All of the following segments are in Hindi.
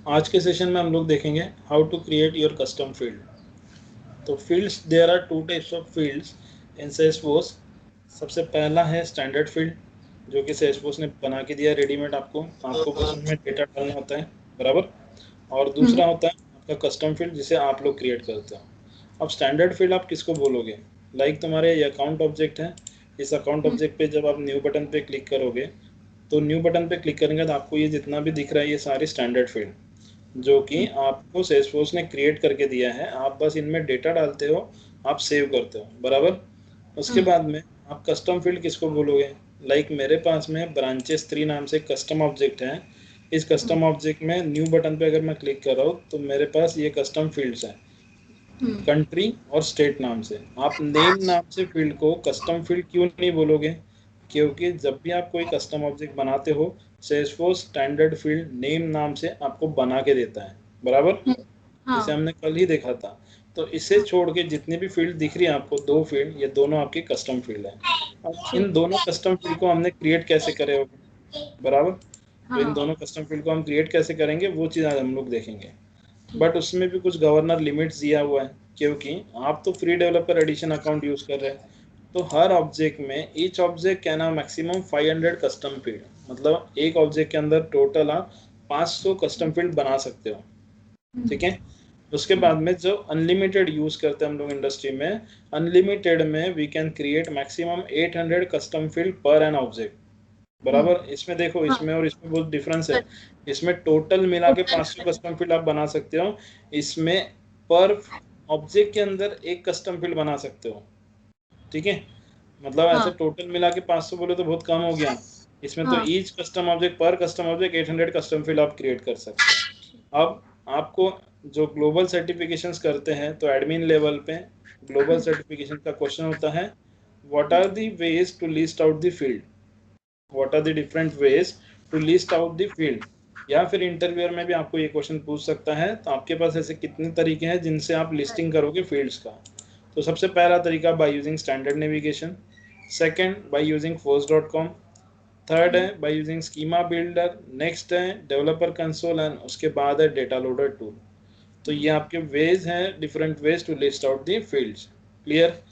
आज के सेशन में हम लोग देखेंगे how to create your custom field. तो fields, there are two types of fields in Salesforce. सबसे पहला है स्टैंडर्ड फील्ड, जो कि सेल्सफोर्स ने बना के दिया रेडीमेड आपको बस उनमें डेटा डालना होता है, बराबर। और दूसरा होता है आपका कस्टम फील्ड, जिसे आप लोग क्रिएट करते हो। अब स्टैंडर्ड फील्ड आप किसको बोलोगे? लाइक तुम्हारे ये अकाउंट ऑब्जेक्ट है, इस अकाउंट ऑब्जेक्ट पे जब आप न्यू बटन पे क्लिक करोगे, तो न्यू बटन पे क्लिक करेंगे तो आपको ये जितना भी दिख रहा है ये सारी स्टैंडर्ड फील्ड जो कि आपको सेल्सफोर्स ने क्रिएट करके दिया है। आप बस इनमें डेटा डालते हो, आप सेव करते हो, बराबर। उसके बाद में आप कस्टम फील्ड किसको बोलोगे? लाइक मेरे पास में ब्रांचेस 3 नाम से कस्टम ऑब्जेक्ट है। इस कस्टम ऑब्जेक्ट में न्यू बटन पे अगर मैं क्लिक कर रहा हूँ तो मेरे पास ये कस्टम फील्ड्स हैं कंट्री और स्टेट नाम से। आप नेम नाम से फील्ड को कस्टम फील्ड क्यों नहीं बोलोगे? क्योंकि जब भी आप कोई कस्टम ऑब्जेक्ट बनाते हो, सेल्सफोर्स स्टैंडर्ड फील्ड नेम नाम से आपको बना के देता है, बराबर, जिसे हमने कल ही देखा था। तो इसे छोड़ के जितनी भी फील्ड दिख रही है आपको, 2 फील्ड, ये दोनों आपकी कस्टम फील्ड है। अब इन दोनों कस्टम फील्ड को हमने क्रिएट कैसे करे होगे, बराबर। तो इन दोनों कस्टम फील्ड को हम क्रिएट कैसे करेंगे वो चीज़ आज हम लोग देखेंगे। बट उसमें भी कुछ गवर्नर लिमिट्स दिया हुआ है, क्योंकि आप तो free developer edition account use कर रहे हैं। तो हर ऑब्जेक्ट में each object can have maximum 500 custom field, मतलब एक ऑब्जेक्ट के अंदर टोटल आप 500 कस्टम फील्ड बना सकते हो, ठीक है। उसके बाद में जो अनलिमिटेड यूज करते हैं हम लोग इंडस्ट्री में, अनलिमिटेड में we can create maximum 800 custom field per an object, बराबर। इसमें देखो, इसमें और इसमें बहुत डिफरेंस है। इसमें टोटल मिला के 500 कस्टम फील्ड आप बना सकते हो, इसमें पर ऑब्जेक्ट के अंदर एक कस्टम फील्ड बना सकते हो, ठीक है। मतलब ऐसे टोटल मिला के 500 बोले तो बहुत कम हो गया। इसमें तो ईच कस्टम ऑब्जेक्ट, पर कस्टम ऑब्जेक्ट 800 कस्टम फील्ड आप क्रिएट कर सकते हो। अब आपको जो ग्लोबल सर्टिफिकेशंस करते हैं, तो एडमिन लेवल पे ग्लोबल सर्टिफिकेशन का क्वेश्चन होता है, what are the ways to list out the field, what are the different ways to list out the field. या फिर इंटरव्यूअर में भी आपको ये क्वेश्चन पूछ सकता है, तो आपके पास ऐसे कितने तरीके हैं जिनसे आप लिस्टिंग करोगे फील्ड्स का। तो सबसे पहला तरीका by using standard navigation, second by using force.com, third है by using schema builder, next है डेवलपर कंसोल, एंड उसके बाद है डेटा लोडर टूल। तो ये आपके वेज हैं, different ways to list out the fields, clear.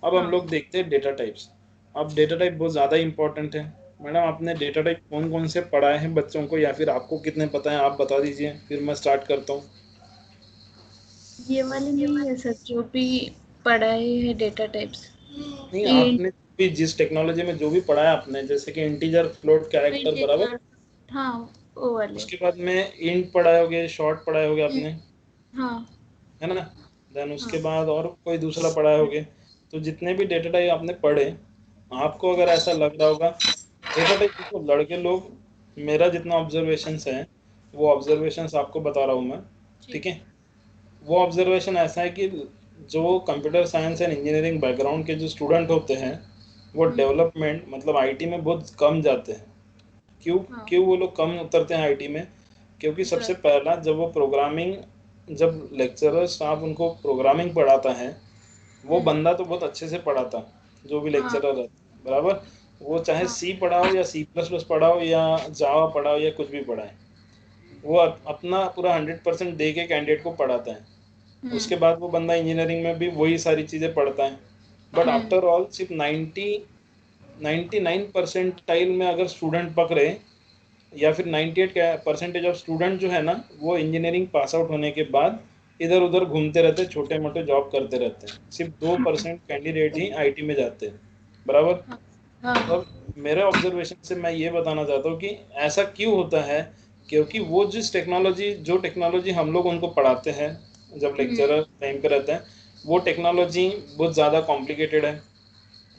अब हम लोग देखते हैं डेटा टाइप्स। अब डेटा टाइप बहुत ज़्यादा इंपॉर्टेंट है। मैडम, आपने डेटा टाइप कौन कौन से पढ़ाए हैं बच्चों को, या फिर आपको कितने पता है, आप बता दीजिए, फिर मैं स्टार्ट करता हूँ। ये वाले नहीं है सर, जो भी पढ़ाए हैं डेटा टाइप्स। नहीं, आपने भी जिस टेक्नोलॉजी में जो भी पढ़ा है आपने, जैसे कि इंटीजर, फ्लोट, कैरेक्टर, बराबर। हाँ, वो वाले। उसके बाद में इंट पढ़ाए होगे, शॉर्ट पढ़ाए होगे आपने, हाँ है ना। देन उसके बाद और कोई दूसरा पढ़ाए होगे। तो जितने भी डेटा टाइप आपने पढ़े, आपको अगर ऐसा लग रहा होगा, डेटा टाइप देखो, लड़के लोग, मेरा जितना ऑब्जर्वेशंस है वो ऑब्जर्वेशंस आपको बता रहा हूँ मैं, ठीक है। वो ऑब्जर्वेशन ऐसा है कि जो computer science and engineering background के जो स्टूडेंट होते हैं, वो डेवलपमेंट मतलब आईटी में बहुत कम जाते हैं। क्यों क्यों वो लोग कम उतरते हैं आईटी में? क्योंकि सबसे पहला, जब वो प्रोग्रामिंग, जब लेक्चरर स्टाफ उनको प्रोग्रामिंग पढ़ाता है, वो बंदा तो बहुत अच्छे से पढ़ाता, जो भी लेक्चरर है, बराबर। वो चाहे सी पढ़ाओ या C++ पढ़ाओ या जावा पढ़ाओ या कुछ भी पढ़ाए, वो अपना पूरा 100% दे के कैंडिडेट को पढ़ाता है। उसके बाद वो बंदा इंजीनियरिंग में भी वही सारी चीज़ें पढ़ता है। बट आफ्टर ऑल सिर्फ 99 परसेंटाइल में अगर स्टूडेंट पकड़े, या फिर 98% ऑफ स्टूडेंट जो है ना, वो इंजीनियरिंग पास आउट होने के बाद इधर उधर घूमते रहते हैं, छोटे मोटे जॉब करते रहते हैं। सिर्फ 2% कैंडिडेट ही आईटी में जाते हैं, बराबर। तो अब मेरे ऑब्जर्वेशन से मैं ये बताना चाहता हूँ कि ऐसा क्यों होता है। क्योंकि वो जो टेक्नोलॉजी हम लोग उनको पढ़ाते हैं जब लेक्चरर टाइम पे रहते हैं, वो टेक्नोलॉजी बहुत ज़्यादा कॉम्प्लिकेटेड है।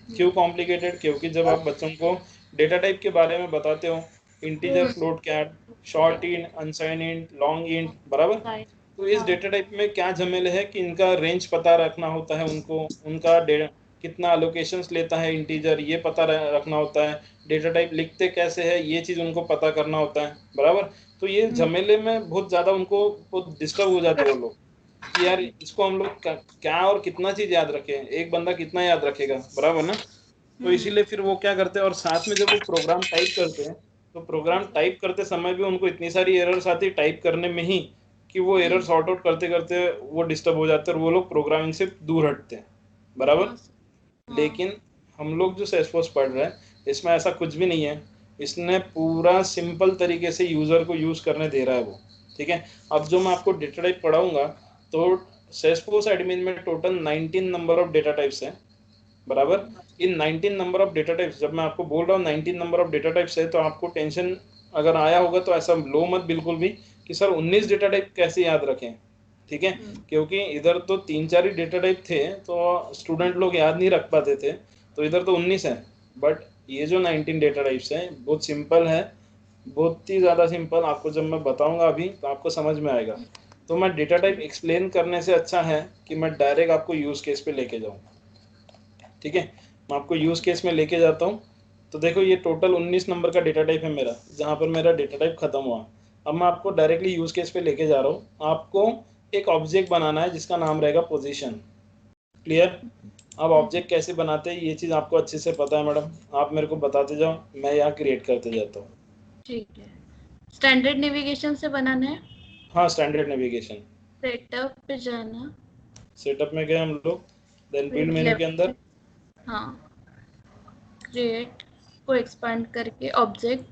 क्यों कॉम्प्लिकेटेड? क्योंकि जब आप बच्चों को डेटा टाइप के बारे में बताते हो, integer, float, cat, short int, unsigned int, long int, बराबर। तो इस डेटा टाइप में क्या झमेले है कि इनका रेंज पता रखना होता है उनको, उनका कितना अलोकेशंस लेता है इंटीजर, ये पता रखना होता है। डेटा टाइप लिखते कैसे है, ये चीज़ उनको पता करना होता है, बराबर। तो ये झमेले में बहुत ज़्यादा उनको बहुत डिस्टर्ब हो जाते हैं वो लोग, कि यार इसको हम लोग क्या और कितना चीज़ याद रखें, एक बंदा कितना याद रखेगा, बराबर ना। तो इसीलिए फिर वो क्या करते हैं, और साथ में जब वो प्रोग्राम टाइप करते हैं, तो प्रोग्राम टाइप करते समय भी उनको इतनी सारी एरर्स आती टाइप करने में ही कि वो एरर सॉर्ट आउट करते करते वो डिस्टर्ब हो जाते हैं और वो लोग प्रोग्रामिंग से दूर हटते हैं, बराबर। हाँ सर। हाँ। लेकिन हम लोग जो सेल्सफोर्स पढ़ रहे हैं इसमें ऐसा कुछ भी नहीं है, इसने पूरा सिंपल तरीके से यूज़र को यूज़ करने दे रहा है वो, ठीक है। अब जो मैं आपको डेटा टाइप पढ़ाऊंगा, तो सेल्सफोर्स एडमिन में total 19 number of data types हैं, बराबर। इन 19 नंबर ऑफ डेटा टाइप्स, जब मैं आपको बोल रहा हूँ 19 नंबर ऑफ डेटा टाइप्स है, तो आपको टेंशन अगर आया होगा तो ऐसा लो मत बिल्कुल भी कि सर 19 डेटा टाइप कैसे याद रखें, ठीक है। क्योंकि इधर तो 3-4 ही डेटा टाइप थे तो स्टूडेंट लोग याद नहीं रख पाते थे, तो इधर तो 19 है। बट ये जो 19 डेटा टाइप्स हैं बहुत सिंपल है, बहुत ही ज़्यादा सिंपल। आपको जब मैं बताऊंगा अभी तो आपको समझ में आएगा। तो मैं डेटा टाइप एक्सप्लेन करने से अच्छा है कि मैं डायरेक्ट आपको यूज़ केस पे लेके जाऊँ, ठीक है। मैं आपको यूज़ केस में लेके जाता हूँ। तो देखो ये टोटल 19 नंबर का डेटा टाइप है मेरा, जहाँ पर मेरा डेटा टाइप खत्म हुआ। अब मैं आपको डायरेक्टली यूज़ केस पे लेके जा रहा हूँ। आपको एक ऑब्जेक्ट बनाना है जिसका नाम रहेगा पोजीशन, क्लियर। अब ऑब्जेक्ट कैसे बनाते हैं ये चीज़ आपको अच्छे से पता है मैडम, आप मेरे को बताते जाओ, मैं यहाँ क्रिएट करते जाता हूँ। ठीक है। स्टैंडर्ड नेविगेशन से बनाना है। हाँ, स्टैंडर्ड नेविगेशन। सेटअप पे जाना। सेटअप में गए हम लोग, देन फिर बिल्ड मेन्यू के अंदर, हाँ, क्रिएट को एक्सपांड करके ऑब्जेक्ट,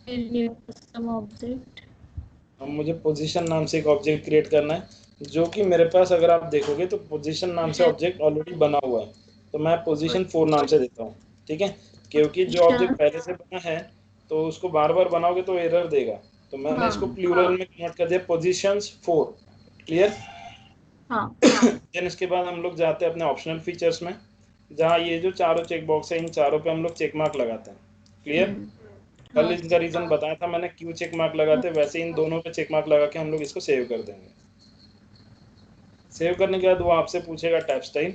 फिर न्यू कस्टम ऑब्जेक्ट। अब मुझे पोजीशन नाम से एक ऑब्जेक्ट क्रिएट करना है, जो कि मेरे पास अगर आप देखोगे तो पोजीशन नाम से है ऑब्जेक्ट ऑलरेडी बना हुआ है। तो मैं पोजीशन 4 नाम से देता हूँ, ठीक है। क्योंकि जो ऑब्जेक्ट पोजीशन। पहले से बना है तो उसको बार बार बनाओगे तो एरर देगा, तो मैंने इसको हाँ प्लूरल में कन्वर्ट कर दिया, पोजीशंस 4, क्लियर। हाँ। देन इसके बाद हम लोग जाते हैं अपने ऑप्शनल फीचर्स में, जहाँ ये जो चारों चेक बॉक्स है इन चारों पे हम लोग चेक मार्क लगाते हैं, क्लियर। कल हाँ इनका रीजन बताया था मैंने क्यों चेक मार्क लगाते हैं, वैसे इन दोनों पे चेक मार्क लगा के हम लोग इसको सेव कर देंगे। सेव करने के बाद वो आपसे पूछेगा टाइप स्टाइल,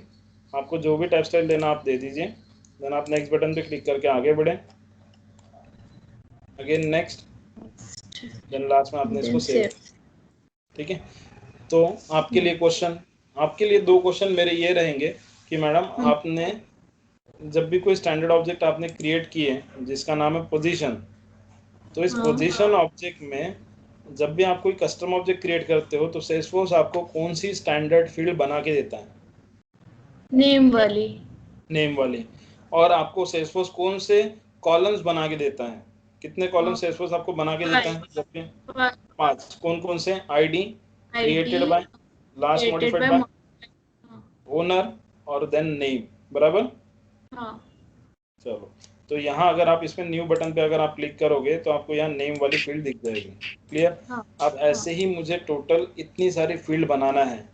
आपको जो भी टाइप स्टाइल देना आप दे दीजिए। देन आप नेक्स्ट बटन पे क्लिक करके आगे बढ़े, अगेन नेक्स्ट, देन लास्ट में आपने इसको देन सेव, सेव। ठीक है। तो आपके लिए क्वेश्चन, आपके लिए 2 क्वेश्चन मेरे ये रहेंगे कि मैडम आपने जब भी कोई स्टैंडर्ड ऑब्जेक्ट आपने क्रिएट किए जिसका नाम है पोजीशन, तो इस हाँ, पोजीशन ऑब्जेक्ट में जब भी आप कोई कस्टम ऑब्जेक्ट क्रिएट करते हो तो सेल्सफोर्स आपको कौन सी स्टैंडर्ड फील्ड बना के देता है, नेम वाली। नेम वाली। और आपको सेल्सफोर्स कौन से कॉलम्स बना के देता है, कितने कॉलम सेल्सफोर्स आपको बना के देता है, जब भी 5। कौन कौन से, ID, ID created by, last created modified by. By, हाँ ओनर, और देन नेम, बराबर। हाँ चलो, तो यहाँ अगर आप इसमें न्यू बटन पे अगर आप क्लिक करोगे तो आपको यहाँ नेम वाली फील्ड दिख जाएगी, क्लियर। हाँ अब ऐसे ही मुझे टोटल इतनी सारी फील्ड बनाना है,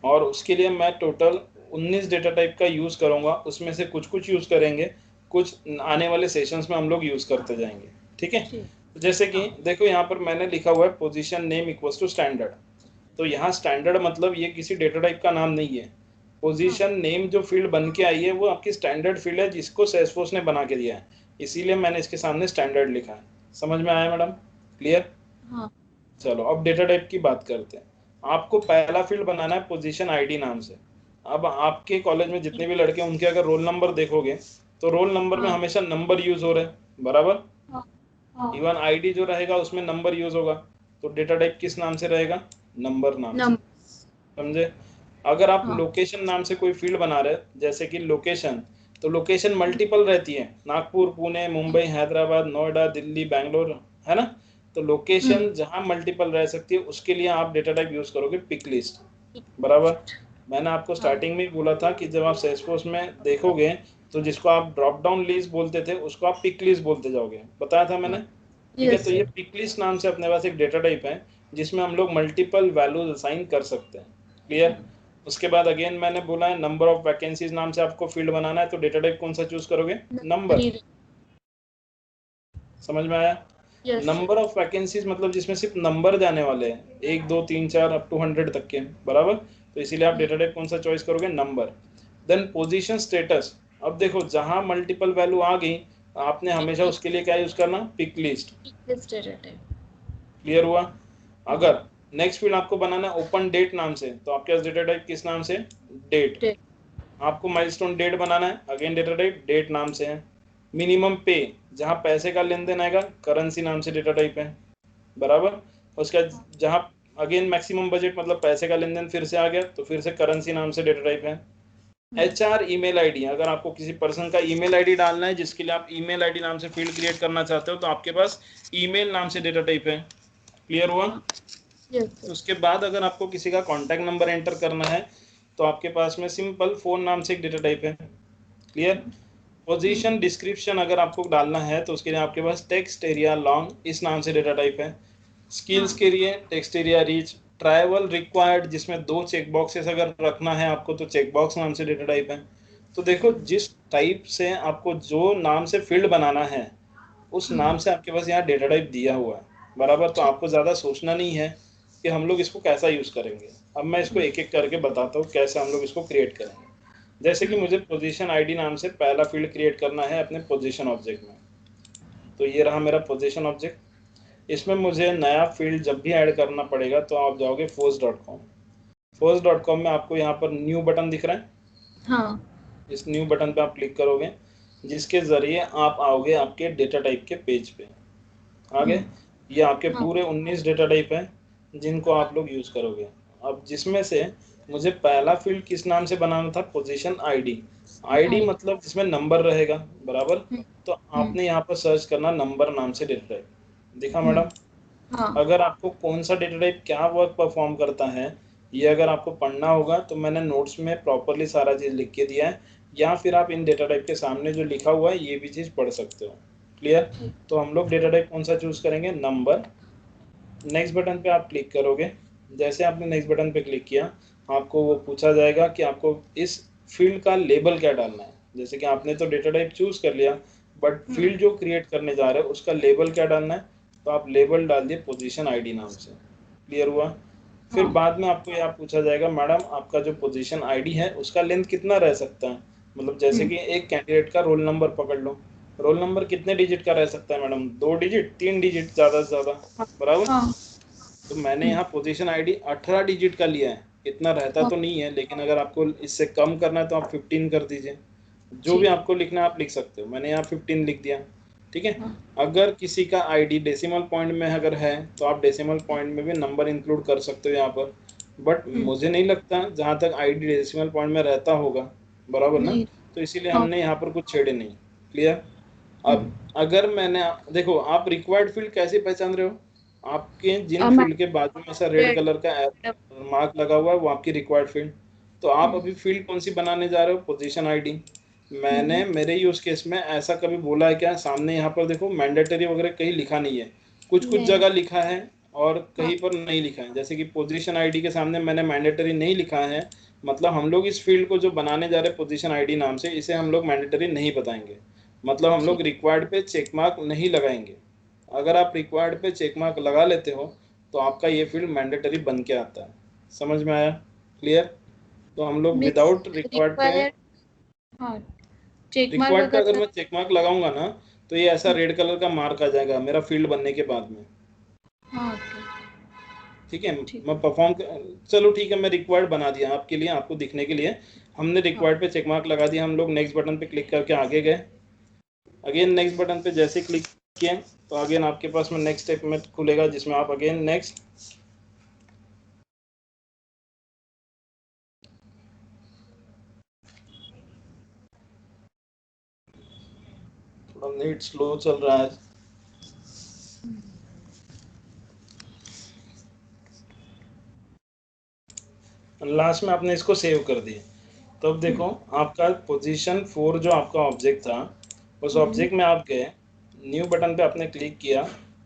और उसके लिए मैं टोटल 19 डेटा टाइप का यूज़ करूँगा। उसमें से कुछ कुछ यूज़ करेंगे, कुछ आने वाले सेशंस में हम लोग यूज़ करते जाएंगे, ठीक है। ठीक। तो जैसे कि देखो यहाँ पर मैंने लिखा हुआ है position name equals to standard. तो यहाँ स्टैंडर्ड मतलब ये किसी डेटा टाइप का नाम नहीं है। पोजीशन नेम जो फील्ड बन के आई है वो आपकी स्टैंडर्ड फील्ड है जिसको सेल्सफोर्स ने बना के दिया है, इसीलिए मैंने इसके सामने स्टैंडर्ड लिखा है। समझ में आया मैडम, क्लियर। हाँ चलो अब डेटा टाइप की बात करते हैं। आपको पहला फील्ड बनाना है पोजीशन आईडी नाम से। अब आपके कॉलेज में जितने भी लड़के हैं उनके अगर रोल नंबर देखोगे तो रोल नंबर में हाँ हमेशा नंबर यूज हो रहे हैं, बराबर। हाँ हाँ। इवन आईडी जो रहेगा उसमें नंबर यूज होगा, तो डेटा टाइप किस नाम से रहेगा, नंबर नाम से, नंबर। समझे। अगर आप हाँ लोकेशन नाम से कोई फील्ड बना रहे हैं जैसे कि लोकेशन, तो लोकेशन मल्टीपल रहती है, नागपुर, पुणे, मुंबई, हैदराबाद, नोएडा, दिल्ली, बैंगलोर, है ना। तो लोकेशन जहां मल्टीपल रह सकती है उसके लिए आप डेटा टाइप यूज करोगे पिक लिस्ट, बराबर। मैंने आपको हाँ। स्टार्टिंग में ही बोला था कि जब आप सेल्सफोर्स में देखोगे तो जिसको आप ड्रॉप डाउन लिस्ट बोलते थे उसको आप पिक लिस्ट बोलते जाओगे, बताया था मैंने, ठीक है। यस तो ये सर। पिक लिस्ट नाम से अपने पास एक डेटा टाइप है जिसमें हम लोग मल्टीपल वैल्यूज असाइन कर सकते हैं, क्लियर। उसके बाद अगेन मैंने बोला है नंबर ऑफ वैकेंसीज नाम से आपको फील्ड बनाना है, तो डेटा टाइप कौन सा चूज करोगे, नंबर, समझ में आया। Yes sir. Number of vacancies मतलब जिसमें सिर्फ नंबर जाने वाले हैं, 1 2 3 4 अप टू 100 तक के, बराबर। तो इसीलिए आप डेटा टाइप कौन सा चॉइस करोगे, नंबर। देन पोजीशन स्टेटस, अब देखो जहां मल्टीपल वैल्यू आ गई आपने हमेशा उसके लिए क्या यूज करना, pick list, yes data type. Clear हुआ। अगर नेक्स्ट फील्ड आपको बनाना है ओपन डेट नाम से, तो आपके पास डेटा टाइप किस नाम से, डेट। आपको माइलस्टोन डेट बनाना है, अगेन डेटा टाइप डेट नाम से है, मिनिमम पे, जहाँ पैसे का लेन देन आएगा, करेंसी नाम से डेटा टाइप है, बराबर। उसका जहाँ अगेन मैक्सिमम बजट मतलब पैसे का लेन देन फिर से आ गया, तो फिर से करेंसी नाम से डेटा टाइप है। HR ईमेल आईडी, अगर आपको किसी पर्सन का ईमेल आईडी डालना है जिसके लिए आप ईमेल आईडी नाम से फील्ड क्रिएट करना चाहते हो, तो आपके पास ईमेल नाम से डेटा टाइप है। क्लियर हुआ? यस उसके बाद अगर आपको किसी का कॉन्टैक्ट नंबर एंटर करना है तो आपके पास में सिंपल फोन नाम से एक डेटा टाइप है। क्लियर? पोजीशन डिस्क्रिप्शन अगर आपको डालना है तो उसके लिए आपके पास टेक्स्ट एरिया लॉन्ग इस नाम से डेटा टाइप है। स्किल्स के लिए text area rich, travel required जिसमें 2 चेक बॉक्सेस अगर रखना है आपको तो चेक बॉक्स नाम से डेटा टाइप है। तो देखो जिस टाइप से आपको जो नाम से फील्ड बनाना है उस नाम से आपके पास यहाँ डेटा टाइप दिया हुआ है, बराबर। तो आपको ज़्यादा सोचना नहीं है कि हम लोग इसको कैसा यूज़ करेंगे। अब मैं इसको एक एक करके बताता हूँ कैसे हम लोग इसको क्रिएट करेंगे। जैसे कि मुझे पोजीशन आईडी नाम से पहला फील्ड क्रिएट करना है अपने पोजीशन ऑब्जेक्ट में। तो ये रहा मेरा पोजीशन ऑब्जेक्ट। इसमें मुझे नया फील्ड जब भी ऐड करना पड़ेगा तो आप जाओगे force.com। force.com में आपको यहाँ पर न्यू बटन दिख रहा है। हाँ इस न्यू बटन पे आप क्लिक करोगे, जिसके ज़रिए आप आओगे आपके डेटा टाइप के पेज पे। आगे ये आपके हाँ पूरे 19 डेटा टाइप हैं जिनको आप लोग यूज़ करोगे। अब जिसमें से मुझे पहला फील्ड किस नाम से बनाना था, पोजीशन आईडी। आईडी आई मतलब जिसमें नंबर रहेगा, बराबर। तो आपने यहाँ पर सर्च करना नंबर नाम से डेटा टाइप। दिखा मैडम? हाँ अगर आपको कौन सा डेटा टाइप क्या वर्क परफॉर्म करता है ये अगर आपको पढ़ना होगा तो मैंने नोट्स में प्रॉपरली सारा चीज़ लिख के दिया है, या फिर आप इन डेटा टाइप के सामने जो लिखा हुआ है ये भी चीज़ पढ़ सकते हो। क्लियर? तो हम लोग डेटा टाइप कौन सा चूज़ करेंगे, नंबर। नेक्स्ट बटन पे आप क्लिक करोगे। जैसे आपने नेक्स्ट बटन पे क्लिक किया आपको वो पूछा जाएगा कि आपको इस फील्ड का लेबल क्या डालना है। जैसे कि आपने तो डेटा टाइप चूज़ कर लिया, बट फील्ड जो क्रिएट करने जा रहे हो उसका लेबल क्या डालना है, तो आप लेबल डाल दिए पोजीशन आईडी नाम से। क्लियर हुआ? फिर हाँ बाद में आपको यह पूछा जाएगा मैडम आपका जो पोजीशन आईडी है उसका लेंथ कितना रह सकता है। मतलब जैसे कि एक कैंडिडेट का रोल नंबर पकड़ लो, रोल नंबर कितने डिजिट का रह सकता है मैडम, 2 डिजिट, 3 डिजिट ज़्यादा से ज़्यादा, बराबर। हाँ तो मैंने यहाँ पोजीशन आईडी 18 डिजिट का लिया है। इतना रहता हाँ तो नहीं है, लेकिन अगर आपको इससे कम करना है तो आप 15 कर दीजिए। जो भी ठीक आपको लिखना है आप लिख सकते हो, मैंने यहाँ 15 लिख दिया। ठीक है। हाँ अगर किसी का आईडी डेसिमल पॉइंट में अगर है तो आप डेसिमल पॉइंट में भी नंबर इंक्लूड कर सकते हो यहाँ पर, बट मुझे नहीं लगता जहाँ तक आईडी डेसिमल पॉइंट में रहता होगा, बराबर ना। नहीं तो इसीलिए हाँ हमने यहाँ पर कुछ छेड़े नहीं। क्लियर? अब अगर मैंने, देखो आप रिक्वायर्ड फील्ड कैसे पहचान रहे हो, आपके जिन मैं फील्ड के बाजू में ऐसा रेड कलर का मार्क लगा हुआ है वो आपकी रिक्वायर्ड फील्ड। तो आप अभी फील्ड कौन सी बनाने जा रहे हो, पोजीशन आईडी। मैंने मेरे यूज केस में ऐसा कभी बोला है क्या, सामने यहाँ पर देखो मैंडेटरी वगैरह कहीं लिखा नहीं है, कुछ कुछ नहीं जगह लिखा है और हाँ कहीं पर नहीं लिखा है। जैसे कि पोजीशन आईडी के सामने मैंने मैंडेटरी नहीं लिखा है, मतलब हम लोग इस फील्ड को जो बनाने जा रहे हैं पोजीशन आईडी नाम से इसे हम लोग मैंडेटरी नहीं बताएंगे, मतलब हम लोग ठीक रिक्वायर्ड पे चेक मार्क नहीं लगाएंगे। अगर आप रिक्वायर्ड पे चेक मार्क लगा लेते हो तो आपका ये फील्ड मैंडेटरी बन के आता है। समझ में आया? क्लियर? तो हम लोग मीन्स विदाउट रिक्वायर्ड पे, रिक्वायर्ड हाँ चेक मार्क रिक्वायर्ड पे अगर अगर लग मैं चेक मार्क लगाऊंगा ना तो ये ऐसा रेड कलर का मार्क आ जाएगा मेरा फील्ड बनने के बाद में। हाँ ओके ठीक है। ठीक मैं परफॉर्म चलो ठीक है, मैं रिक्वायर्ड बना दिया आपके लिए, आपको दिखने के लिए हमने हाँ रिक्वायर्ड पे चेक मार्क लगा दिया। हम लोग नेक्स्ट बटन पे क्लिक करके आगे गए। अगेन नेक्स्ट बटन पे जैसे क्लिक किए तो अगेन आपके पास में नेक्स्ट स्टेप में खुलेगा जिसमें आप अगेन नेक्स्ट, थोड़ा नेट स्लो चल रहा है। लास्ट में आपने इसको सेव कर दिया। तो अब देखो आपका पोजीशन 4 जो आपका ऑब्जेक्ट था उस ऑब्जेक्ट में आप गए, न्यू बटन पे आपने क्लिक किया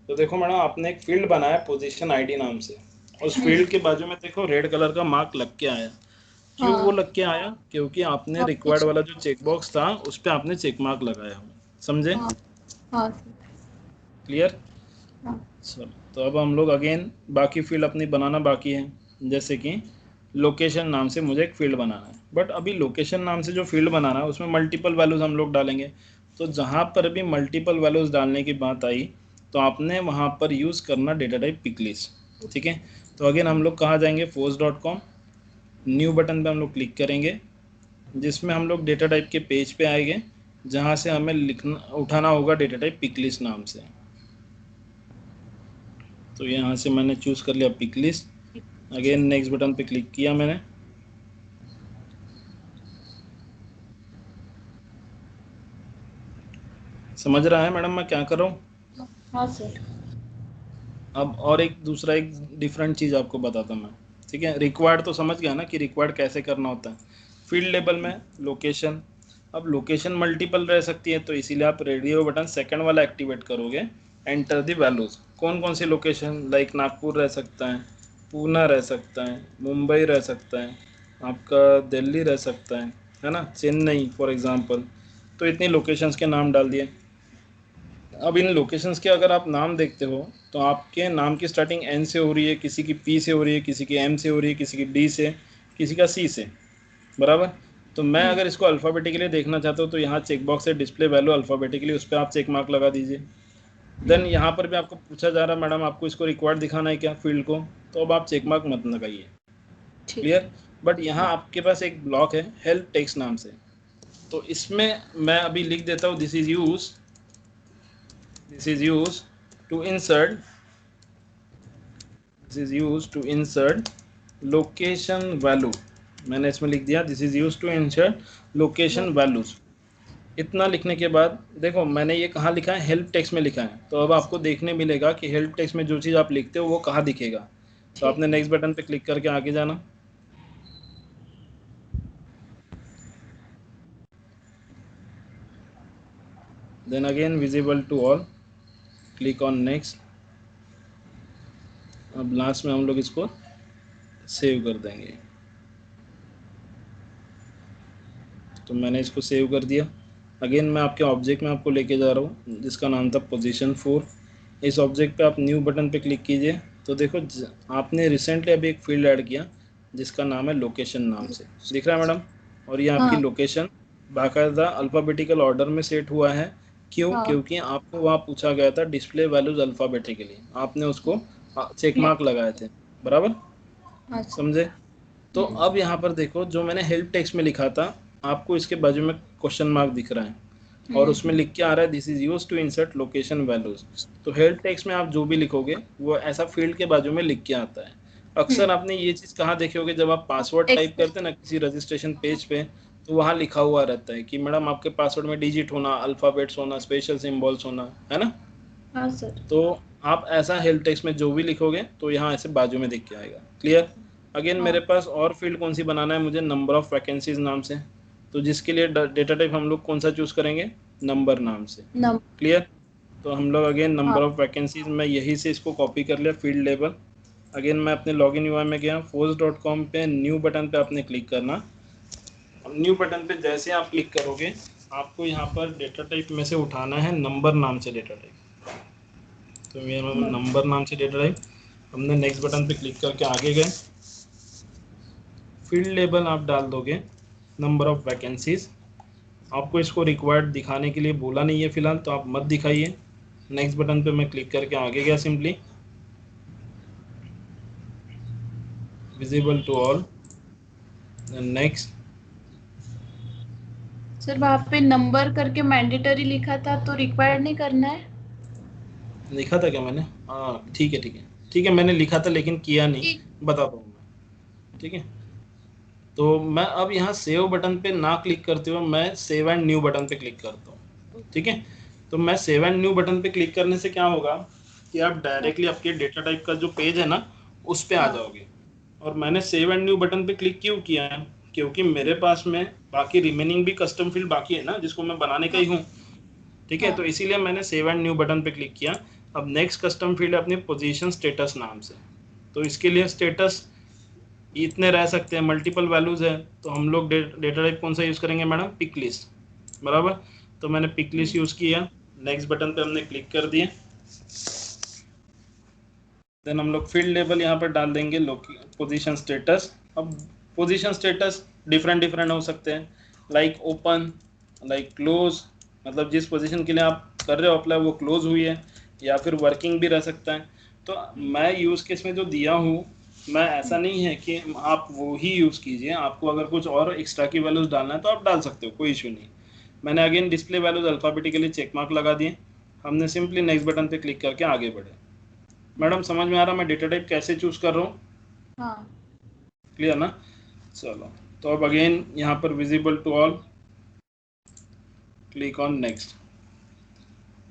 तो देखो मैडम आपने एक फील्ड बनाया पोजीशन आईडी नाम से। उस फील्ड के बाजू में देखो रेड कलर का मार्क लग के आया। क्यों वो हाँ लग के आया, क्योंकि आपने आपने रिक्वायर्ड वाला जो चेक बॉक्स था उस पर आपने चेक मार्क लगाया हो। समझे? हाँ हाँ क्लियर? हाँ चलो तो अब हम लोग अगेन बाकी फील्ड अपनी बनाना बाकी है। जैसे कि लोकेशन नाम से मुझे एक फील्ड बनाना है, बट अभी लोकेशन नाम से जो फील्ड बनाना है उसमें मल्टीपल वैल्यूज़ हम लोग डालेंगे। तो जहाँ पर भी मल्टीपल वैल्यूज़ डालने की बात आई तो आपने वहाँ पर यूज़ करना डेटा टाइप पिक लिस्ट। ठीक है। तो अगेन हम लोग कहाँ जाएंगे, force.com, न्यू बटन पे हम लोग क्लिक करेंगे जिसमें हम लोग डेटा टाइप के पेज पे आएंगे। जहाँ से हमें लिखना उठाना होगा डेटा टाइप पिक लिस्ट नाम से। तो यहाँ से मैंने चूज कर लिया pick list. Again next button पे क्लिक किया मैंने। समझ रहा है मैडम मैं क्या कर रहा हूँ? हाँ सर। अब और एक दूसरा एक डिफरेंट चीज़ आपको बताता हूँ मैं, ठीक है। रिक्वायर्ड तो समझ गया ना कि रिक्वायर्ड कैसे करना होता है। फील्ड लेबल में लोकेशन, अब लोकेशन मल्टीपल रह सकती है, तो इसीलिए आप रेडियो बटन सेकंड वाला एक्टिवेट करोगे। एंटर द वैल्यूज, कौन कौन सी लोकेशन, लाइक नागपुर रह सकता है, पूना रह सकता है, मुंबई रह सकता है, आपका दिल्ली रह सकता है ना, चेन्नई फॉर एग्जांपल। तो इतनी लोकेशंस के नाम डाल दिए। अब इन लोकेशंस के अगर आप नाम देखते हो तो आपके नाम की स्टार्टिंग एन से हो रही है, किसी की पी से हो रही है, किसी की एम से हो रही है, किसी की डी से, किसी का सी से, बराबर। तो मैं अगर इसको अल्फ़ाबेटिकली देखना चाहता हूँ तो यहाँ चेक बॉक्स है डिस्प्ले वैल्यू अल्फ़ाबेटिकली, उस पर आप चेक मार्क लगा दीजिए। देन यहाँ पर भी आपको पूछा जा रहा है मैडम आपको इसको रिक्वायर्ड दिखाना है क्या फील्ड को, तो अब आप चेक मार्क मत लगाइए, ठीक है। क्लियर। बट यहाँ आपके पास एक ब्लॉक है हेल्प टेक्स्ट नाम से, तो इसमें मैं अभी लिख देता हूँ this is use to insert location value. मैंने इसमें लिख दिया this is use to insert location values. इतना लिखने के बाद देखो मैंने ये कहाँ लिखा है, हेल्प टेक्स्ट में लिखा है। तो अब आपको देखने मिलेगा कि हेल्प टेक्स्ट में जो चीज़ आप लिखते हो वो कहाँ दिखेगा। तो आपने नेक्स्ट बटन पे क्लिक करके आगे जाना। Then again visible to all, click on next. अब लास्ट में हम लोग इसको सेव कर देंगे। तो मैंने इसको सेव कर दिया। अगेन मैं आपके ऑब्जेक्ट में आपको लेके जा रहा हूँ जिसका नाम था पोजीशन 4। इस ऑब्जेक्ट पे आप न्यू बटन पे क्लिक कीजिए। तो देखो आपने रिसेंटली अभी एक फील्ड ऐड किया जिसका नाम है लोकेशन नाम से, दिख रहा है मैडम। और ये आपकी हाँ लोकेशन बाकायदा अल्फ़ाबेटिकल ऑर्डर में सेट हुआ है। क्यों? हाँ क्योंकि आपको वहाँ पूछा गया था डिस्प्ले वैल्यूज अल्फ़ाबेटिकली, आपने उसको चेक ठीक। मार्क लगाए थे, बराबर, हाँ सर। समझे। तो अब यहाँ पर देखो जो मैंने हेल्प टेक्स्ट में लिखा था आपको इसके बाजू में क्वेश्चन मार्क दिख रहा है और उसमें लिख के आ रहा है this is use to insert location values. तो हेल्प टेक्स्ट में आप जो भी लिखोगे वो ऐसा फील्ड के बाजू में लिख के आता है। अक्सर आपने ये चीज़ कहाँ देखे होगे, जब आप पासवर्ड टाइप करते हैं ना किसी रजिस्ट्रेशन पेज पे, तो वहाँ लिखा हुआ रहता है कि मैडम आपके पासवर्ड में डिजिट होना, अल्फ़ाबेट्स होना, स्पेशल सिंबल्स होना, है ना। हाँ सर। तो आप ऐसा हेल्प टेक्स्ट में जो भी लिखोगे तो यहाँ ऐसे बाजू में दिख के आएगा, क्लियर। अगेन हाँ मेरे पास और फील्ड कौन सी बनाना है मुझे, नंबर ऑफ वैकेंसीज नाम से। तो जिसके लिए डेटा टाइप हम लोग कौन सा चूज करेंगे, नंबर नाम से, नम क्लियर। तो हम लोग अगेन हाँ नंबर ऑफ वैकेंसीज, मैं यही से इसको कॉपी कर लिया फील्ड लेबल। अगेन मैं अपने लॉगिन यूआई में गया, force.com पे न्यू बटन पे आपने क्लिक करना। न्यू बटन पे जैसे आप क्लिक करोगे आपको यहाँ पर डेटा टाइप में से उठाना है नंबर नाम से डेटा टाइप। तो मेरा नम नंबर नाम से डेटा टाइप, हमने नेक्स्ट बटन पे क्लिक करके आगे गए। फील्ड लेबल आप डाल दोगे नंबर ऑफ वैकेंसीज। आपको इसको रिक्वायर्ड दिखाने के लिए बोला नहीं है फिलहाल, तो आप मत दिखाइए। नेक्स्ट बटन पे मैं क्लिक करके आगे गया, simply visible to all, next. Sir वहाँ पे नंबर करके मैंडेटरी लिखा था तो रिक्वायर्ड नहीं करना है। लिखा था क्या मैंने? हाँ ठीक है ठीक है ठीक है, मैंने लिखा था लेकिन किया नहीं, ठीक। बताता हूँ मैं, ठीक है। तो मैं अब यहाँ सेव बटन पे ना क्लिक करते हुए मैं सेव एंड न्यू बटन पे क्लिक करता हूँ, ठीक है। तो मैं सेव एंड न्यू बटन पे क्लिक करने से क्या होगा कि आप हाँ डायरेक्टली आपके डेटा टाइप का जो पेज है ना उस पे आ हाँ जाओगे। और मैंने सेव एंड न्यू बटन पे क्लिक क्यों किया है, क्योंकि मेरे पास में बाकी रिमेनिंग भी कस्टम फील्ड बाकी है ना जिसको मैं बनाने का ही हूँ, ठीक है। हाँ तो इसीलिए मैंने सेव एंड न्यू बटन पे क्लिक किया। अब नेक्स्ट कस्टम फील्ड है अपनी पोजीशन स्टेटस नाम से। तो इसके लिए स्टेटस इतने रह सकते हैं, मल्टीपल वैल्यूज है, तो हम लोग डेटा टाइप कौन सा यूज़ करेंगे मैडम, पिक लिस्ट, बराबर। तो मैंने पिक लिस्ट यूज़ किया, नेक्स्ट बटन पे हमने क्लिक कर दिए। देन हम लोग फील्ड लेवल यहाँ पर डाल देंगे पोजीशन स्टेटस। अब पोजीशन स्टेटस डिफरेंट डिफरेंट हो सकते हैं, लाइक ओपन, लाइक क्लोज, मतलब जिस पोजीशन के लिए आप कर रहे हो अप्लाई वो क्लोज हुई है, या फिर वर्किंग भी रह सकता है। तो मैं यूज़ केस में जो दिया हूँ, मैं ऐसा नहीं है कि आप वो ही यूज़ कीजिए, आपको अगर कुछ और एक्स्ट्रा की वैल्यूज डालना है तो आप डाल सकते हो, कोई इशू नहीं। मैंने again display values alphabetically check mark लगा दिए, हमने सिंपली नेक्स्ट बटन पे क्लिक करके आगे बढ़े। मैडम समझ में आ रहा मैं डेटा टाइप कैसे चूज कर रहा हूँ? हाँ। क्लियर ना? चलो, तो अब अगेन यहाँ पर visible to all, click on next.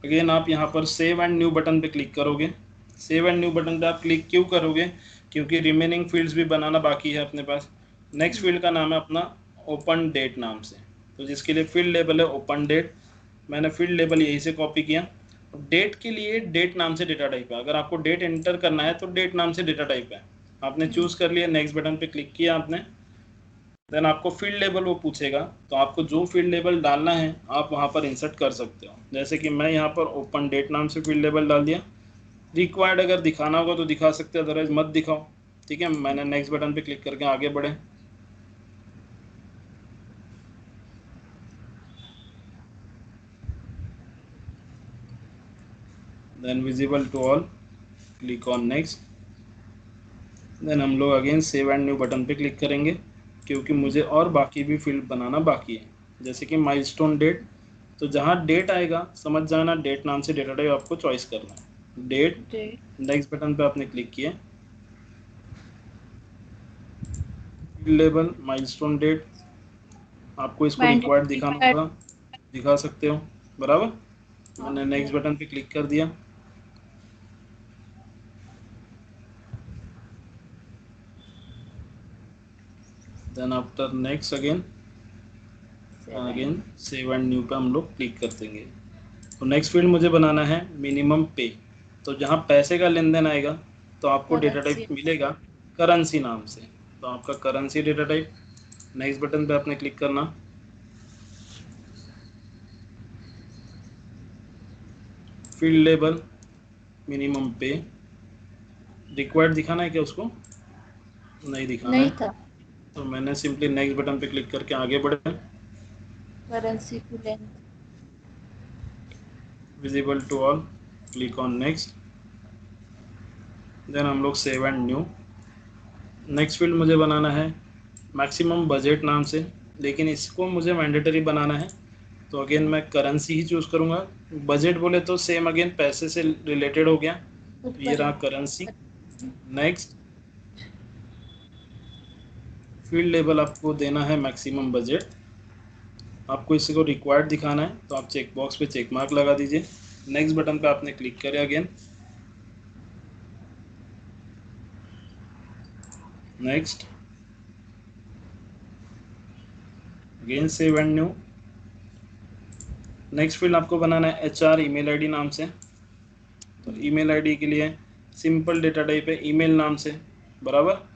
Again आप यहाँ पर सेव एंड न्यू बटन पे क्लिक करोगे। सेव एंड न्यू बटन पे आप क्लिक क्यों करोगे? क्योंकि रिमेनिंग फील्ड्स भी बनाना बाकी है अपने पास। नेक्स्ट फील्ड का नाम है अपना ओपन डेट नाम से, तो जिसके लिए फील्ड लेबल है ओपन डेट। मैंने फील्ड लेबल यहीं से कॉपी किया। डेट के लिए डेट नाम से डेटा टाइप है, अगर आपको डेट एंटर करना है तो डेट नाम से डेटा टाइप है। आपने चूज कर लिया, नेक्स्ट बटन पे क्लिक किया आपने, देन आपको फील्ड लेबल वो पूछेगा, तो आपको जो फील्ड लेबल डालना है आप वहाँ पर इंसर्ट कर सकते हो। जैसे कि मैं यहाँ पर ओपन डेट नाम से फील्ड लेबल डाल दिया। रिक्वायर्ड अगर दिखाना होगा तो दिखा सकते हो, अदरवाइज मत दिखाओ। ठीक है, मैंने नेक्स्ट बटन पे क्लिक करके आगे बढ़े। Then visible to all, click on next. Then हम लोग again save and new button पे क्लिक करेंगे, क्योंकि मुझे और बाकी भी फील्ड बनाना बाकी है, जैसे कि माइलस्टोन डेट। तो जहाँ डेट आएगा समझ जाना डेट नाम से डेटा टाइप आपको चॉइस करना है। डेट, नेक्स्ट बटन पे आपने क्लिक किया, फील्ड लेबल माइलस्टोन डेट, आपको इसको रिक्वायर्ड दिखाना होगा, दिखा सकते हो, बराबर। मैंने नेक्स्ट बटन पे क्लिक कर दिया। Then after next again save and new पे हम लोग क्लिक कर देंगे। तो नेक्स्ट फील्ड मुझे बनाना है मिनिमम पे। तो जहाँ पैसे का लेन देन आएगा तो आपको डेटा टाइप मिलेगा करेंसी नाम से, तो आपका currency data type. Next button पे आपने क्लिक करना। फील्ड लेबल मिनिमम पे, रिक्वायर्ड दिखाना है क्या उसको? नहीं दिखाना नहीं है, था। तो मैंने सिंपली नेक्स्ट बटन पे क्लिक करके आगे बढ़े। करेंसी की length visible to all, click on next. Then हम लोग save and new. Next field मुझे बनाना है मैक्सिमम बजट नाम से, लेकिन इसको मुझे मैंडेटरी बनाना है, तो अगेन मैं करेंसी ही चूज करूंगा। बजट बोले तो सेम अगेन पैसे से रिलेटेड हो गया, तो ये रहा करेंसी। नेक्स्ट फील्ड लेबल आपको देना है मैक्सिमम बजट, आपको इसको रिक्वायर्ड दिखाना है तो आप चेक बॉक्स पे चेक मार्क लगा दीजिए। नेक्स्ट बटन पे आपने क्लिक करें again, next, again save and new. Next field आपको बनाना है HR ईमेल आईडी नाम से, तो ईमेल आईडी के लिए सिंपल डेटा टाइप है ईमेल नाम से, बराबर,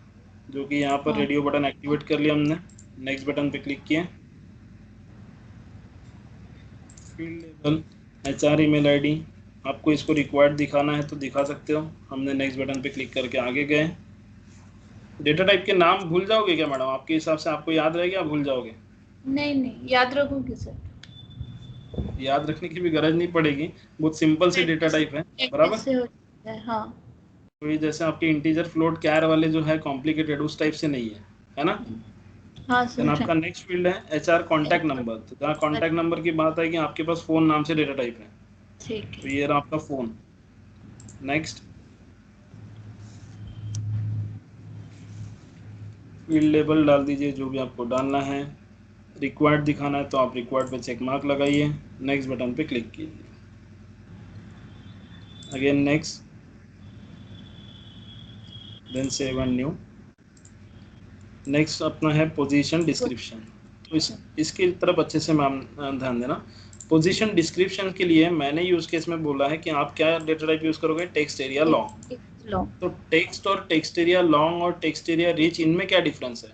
जो कि यहाँ पर रेडियो बटन एक्टिवेट कर लिया हमने। नेक्स्ट बटन पे क्लिक किया, field label HR email ID, आपको इसको रिक्वायर्ड दिखाना है तो दिखा सकते हो, हमने नेक्स्ट बटन पे क्लिक करके आगे गए। डेटा टाइप के नाम भूल जाओगे क्या मैडम? आपके हिसाब से आपको याद रहेगा या भूल जाओगे? नहीं, याद रखूंगी सर। याद रखने की भी गरज नहीं पड़ेगी, बहुत सिंपल से डेटा टाइप है, बराबर। से हो जाता है, हाँ। तो ये जैसे आपके इंटीजर फ्लोट कैर वाले जो है कॉम्प्लिकेटेड, उस टाइप से नहीं है ना? हाँ देन सर। आपका नेक्स्ट फील्ड है HR कॉन्टैक्ट नंबर, तो जहाँ कॉन्टैक्ट नंबर की बात है कि आपके पास फोन नाम से डेटा टाइप है, ठीक तो है। ये रहा आपका फोन। नेक्स्ट फील्ड लेबल डाल दीजिए जो भी आपको डालना है, रिक्वायर्ड दिखाना है तो आप रिक्वायर्ड पे चेक मार्क लगाइए, नेक्स्ट बटन पे क्लिक कीजिए, again next, then save and new. Next अपना है पोजीशन डिस्क्रिप्शन, तो इसकी तरफ अच्छे से मैम ध्यान देना। पोजीशन डिस्क्रिप्शन के लिए मैंने यूज केस में बोला है कि आप क्या डेटा टाइप यूज करोगे, टेक्स्ट एरिया लॉन्ग। तो टेक्स्ट और टेक्स्ट एरिया लॉन्ग और टेक्स्ट एरिया रिच, इनमें क्या डिफरेंस है?